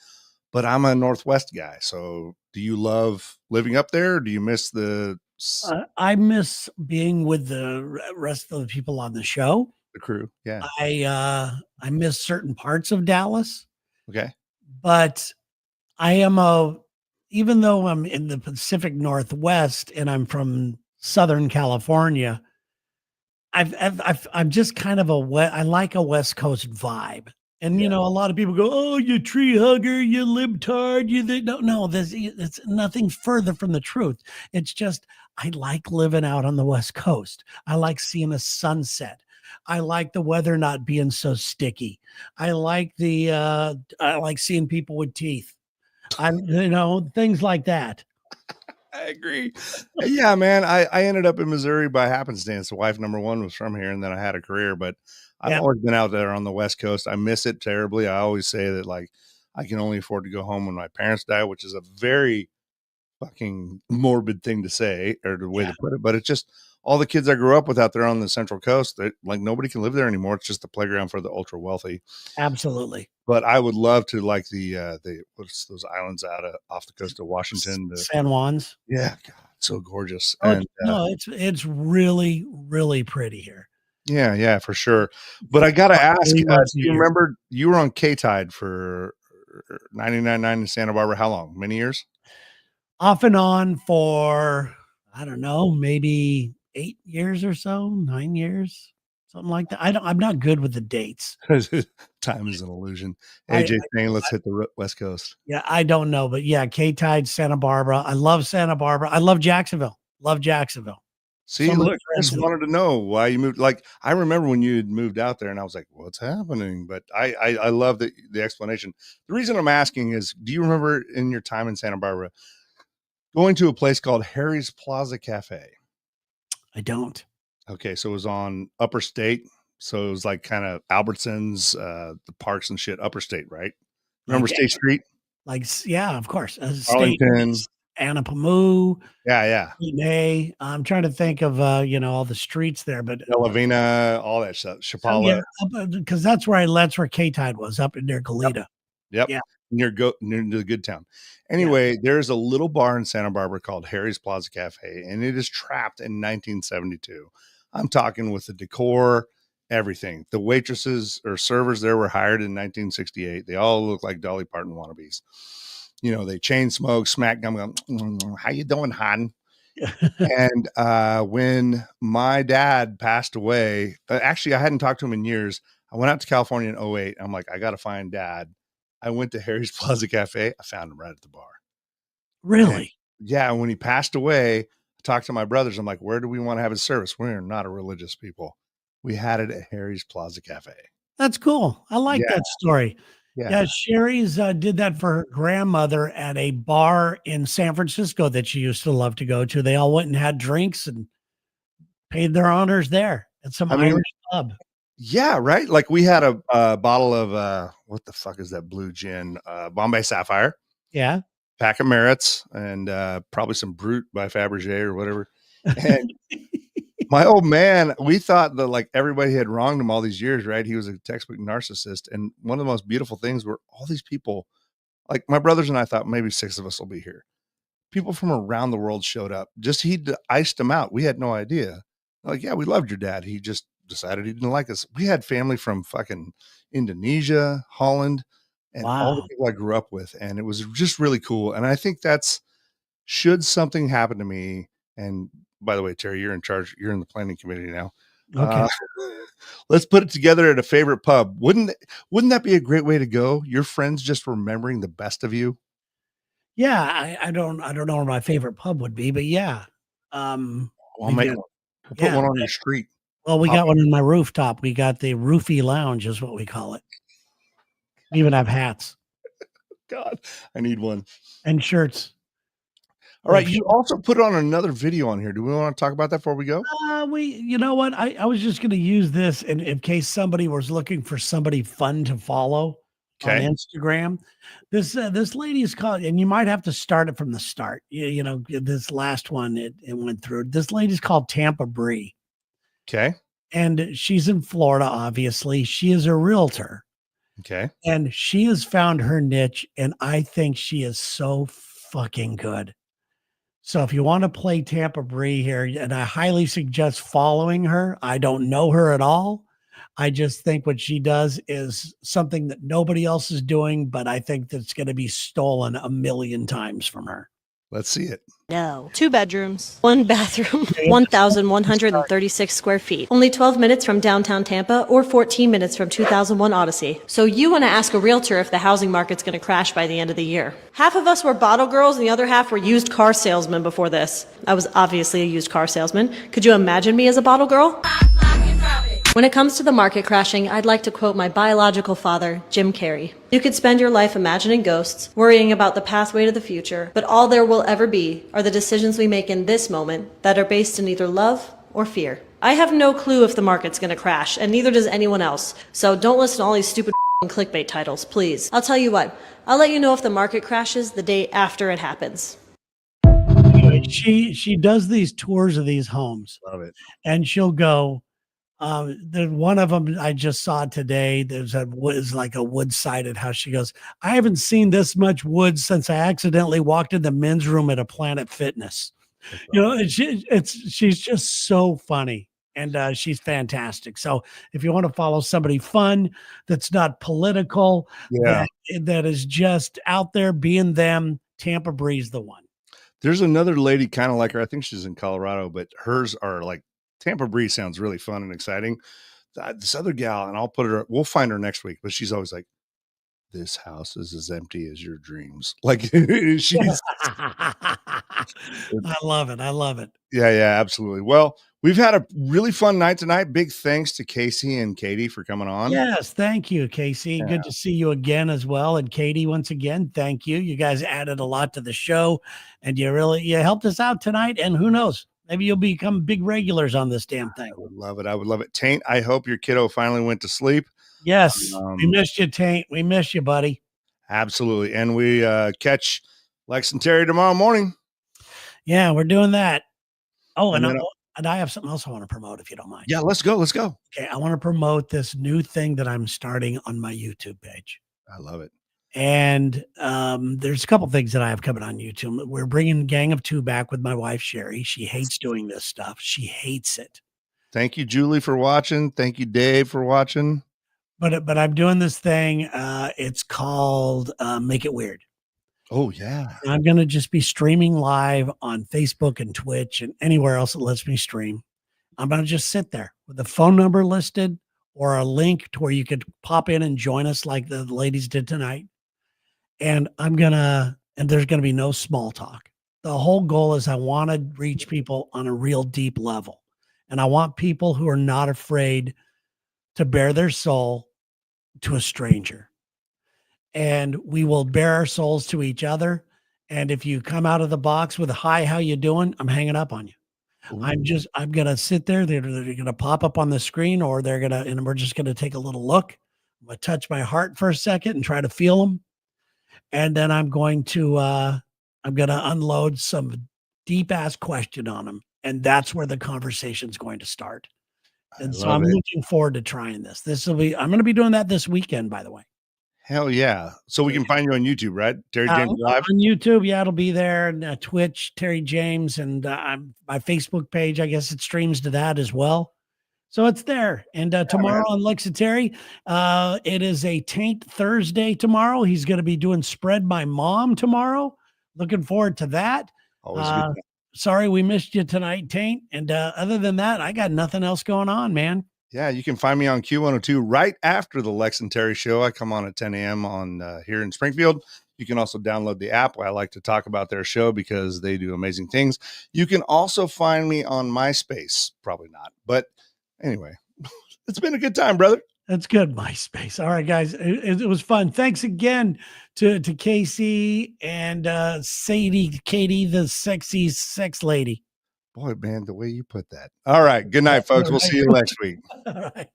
But I'm a Northwest guy. So do you love living up there? Or do you miss the I miss being with the rest of the people on the show. crew? Yeah. I miss certain parts of Dallas, Okay. but even though I'm in the Pacific Northwest and I'm from Southern California, I'm just kind of I like a West Coast vibe. And a lot of people go, "Oh, you tree hugger, you libtard, no, it's nothing further from the truth. It's just I like living out on the West Coast. I like seeing a sunset. I like the weather not being so sticky. I like I like seeing people with teeth. Things like that. I agree. Yeah, man. I ended up in Missouri by happenstance. The wife number one was from here, and then I had a career, but I've always been out there on the West Coast. I miss it terribly. I always say that like I can only afford to go home when my parents die, which is a very fucking morbid thing to say or the way to put it. But it's just all the kids I grew up with out there on the Central Coast. Like nobody can live there anymore. It's just a playground for the ultra wealthy. Absolutely. But I would love to like the what's those islands off the coast of Washington, San Juan's. Yeah, God, so gorgeous. Oh, and no, it's really, really pretty here. yeah, for sure. But I gotta ask, do you remember you were on K-Tide for 99.9 in Santa Barbara? How long? Many years? Off and on for I don't know, maybe 8 years or so, 9 years, something like that. I'm not good with the dates. Time is an illusion. AJ saying, let's hit the West Coast. Yeah, I don't know, but yeah, K-Tide, Santa Barbara. I love Santa Barbara. I love Jacksonville. Love Jacksonville. See, look, I just wanted to know why you moved. Like, I remember when you had moved out there, and I was like, "What's happening?" But I love the explanation. The reason I'm asking is, do you remember in your time in Santa Barbara going to a place called Harry's Plaza Cafe? I don't. Okay, so it was on Upper State. So it was like kind of Albertsons, the parks and shit. Upper State, right? Remember State Street? Like, yeah, of course. Arlington. Anapamu, Yeah. Nay. I'm trying to think of all the streets there, but Delavina, all that stuff. so yeah, Chapala. because that's where K-Tide was, up in near Goleta. Yep. Yeah. Near the good town. Anyway, there's a little bar in Santa Barbara called Harry's Plaza Cafe, and it is trapped in 1972. I'm talking with the decor, everything. The waitresses or servers there were hired in 1968. They all look like Dolly Parton wannabes. They chain smoke, smack gum, how you doing, hon? And when my dad passed away, actually, I hadn't talked to him in years. I went out to California in 08. I'm like, I got to find dad. I went to Harry's Plaza Cafe. I found him right at the bar. Really? And, yeah. When he passed away, I talked to my brothers. I'm like, where do we want to have his service? We're not a religious people. We had it at Harry's Plaza Cafe. That's cool. I like that story. Yeah. Yeah, Sherry's did that for her grandmother at a bar in San Francisco that she used to love to go to. They all went and had drinks and paid their honors there at some Irish pub. Yeah, right. Like we had a bottle of what the fuck is that blue gin? Bombay Sapphire. Yeah. Pack of Merritts and probably some Brut by Fabergé or whatever. And my old man, we thought that like everybody had wronged him all these years, right? He was a textbook narcissist. And one of the most beautiful things were all these people, like my brothers and I thought maybe 6 of us will be here. People from around the world showed up. Just he'd iced them out. We had no idea. Like, yeah, we loved your dad. He just decided he didn't like us. We had family from fucking Indonesia, Holland, and all the people I grew up with. And it was just really cool. And I think should something happen to me, and by the way, Terry, you're in charge. You're in the planning committee now. Okay. Let's put it together at a favorite pub. Wouldn't that be a great way to go? Your friends just remembering the best of you. Yeah, I don't know where my favorite pub would be, but yeah. I'll make one. We'll put one on your street. Well, we got one in my rooftop. We got the roofie lounge is what we call it. We even have hats. God, I need one. And shirts. All right. You also put on another video on here. Do we want to talk about that before we go? You know what? I was just going to use this in case somebody was looking for somebody fun to follow on Instagram. This lady is called, and you might have to start it from the start. This last one, it went through. This lady's called Tampa Bree. Okay. And she's in Florida, obviously. She is a realtor. Okay. And she has found her niche, and I think she is so fucking good. So if you want to play Tampa Bree here, and I highly suggest following her. I don't know her at all. I just think what she does is something that nobody else is doing, but I think that's going to be stolen a million times from her. Let's see it. No. 2 bedrooms, 1 bathroom, 1,136 square feet. Only 12 minutes from downtown Tampa or 14 minutes from 2001 Odyssey. So you want to ask a realtor if the housing market's going to crash by the end of the year. Half of us were bottle girls and the other half were used car salesmen before this. I was obviously a used car salesman. Could you imagine me as a bottle girl? When it comes to the market crashing, I'd like to quote my biological father, Jim Carrey. You could spend your life imagining ghosts, worrying about the pathway to the future, but all there will ever be are the decisions we make in this moment that are based in either love or fear. I have no clue if the market's gonna crash, and neither does anyone else, so don't listen to all these stupid clickbait titles, please. I'll tell you what, I'll let you know if the market crashes the day after it happens. Anyway, she does these tours of these homes. Love it. And she'll go, one of them I just saw today. There's like a wood sided house. She goes, I haven't seen this much wood since I accidentally walked in the men's room at a Planet Fitness. She's just so funny, and she's fantastic. So if you want to follow somebody fun, that's not political, that is just out there being them, Tampa Bree's the one. There's another lady kind of like her. I think she's in Colorado, but hers are like, Tampa Bree sounds really fun and exciting. This other gal, and I'll put her, we'll find her next week, but she's always like, this house is as empty as your dreams. Like she's, I love it. I love it. Yeah, absolutely. Well, we've had a really fun night tonight. Big thanks to Casey and Katie for coming on. Yes. Thank you, Casey. Good to see you again as well. And Katie, once again, thank you. You guys added a lot to the show, and you helped us out tonight. And who knows? Maybe you'll become big regulars on this damn thing. I would love it. I would love it. Taint, I hope your kiddo finally went to sleep. Yes. We missed you, Taint. We miss you, buddy. Absolutely. And we catch Lex and Terry tomorrow morning. Yeah, we're doing that. Oh, And and, then, and I have something else I want to promote if you don't mind. yeah, let's go. Let's go. Okay, I want to promote this new thing that I'm starting on my YouTube page. I love it. And there's a couple things that I have coming on YouTube. We're bringing Gang of Two back with my wife, Sherry. She hates doing this stuff. She hates it. Thank you, Julie, for watching. Thank you, Dave, for watching. But I'm doing this thing. It's called Make It Weird. Oh, yeah. And I'm going to just be streaming live on Facebook and Twitch and anywhere else that lets me stream. I'm going to just sit there with a phone number listed or a link to where you could pop in and join us like the ladies did tonight. And there's going to be no small talk. The whole goal is I want to reach people on a real deep level. And I want people who are not afraid to bare their soul to a stranger. And we will bare our souls to each other. And if you come out of the box with a hi, how you doing? I'm hanging up on you. Ooh. I'm going to sit there. They're going to pop up on the screen, or and we're just going to take a little look. I'm going to touch my heart for a second and try to feel them. And then I'm going to unload some deep ass question on them. And that's where the conversation's going to start. And so I'm looking forward to trying this. I'm going to be doing that this weekend, by the way. Hell yeah. So we can find you on YouTube, right? Terry James Live? On YouTube. Yeah, it'll be there. And Twitch, Terry James, and my Facebook page, I guess it streams to that as well. So it's there. And tomorrow on Lex and Terry, it is a Taint Thursday tomorrow. He's going to be doing Spread My Mom tomorrow. Looking forward to that. Always good. Sorry we missed you tonight, Taint. And other than that, I got nothing else going on, man. Yeah, you can find me on Q102 right after the Lex and Terry show. I come on at 10 a.m. on here in Springfield. You can also download the app. I like to talk about their show because they do amazing things. You can also find me on MySpace. Probably not. But anyway, it's been a good time, brother. That's good, MySpace. All right, guys. It was fun. Thanks again to Casey and Sadie, Katie, the sexy sex lady. Boy, man, the way you put that. All right. Good night, folks. We'll see you next week. All right.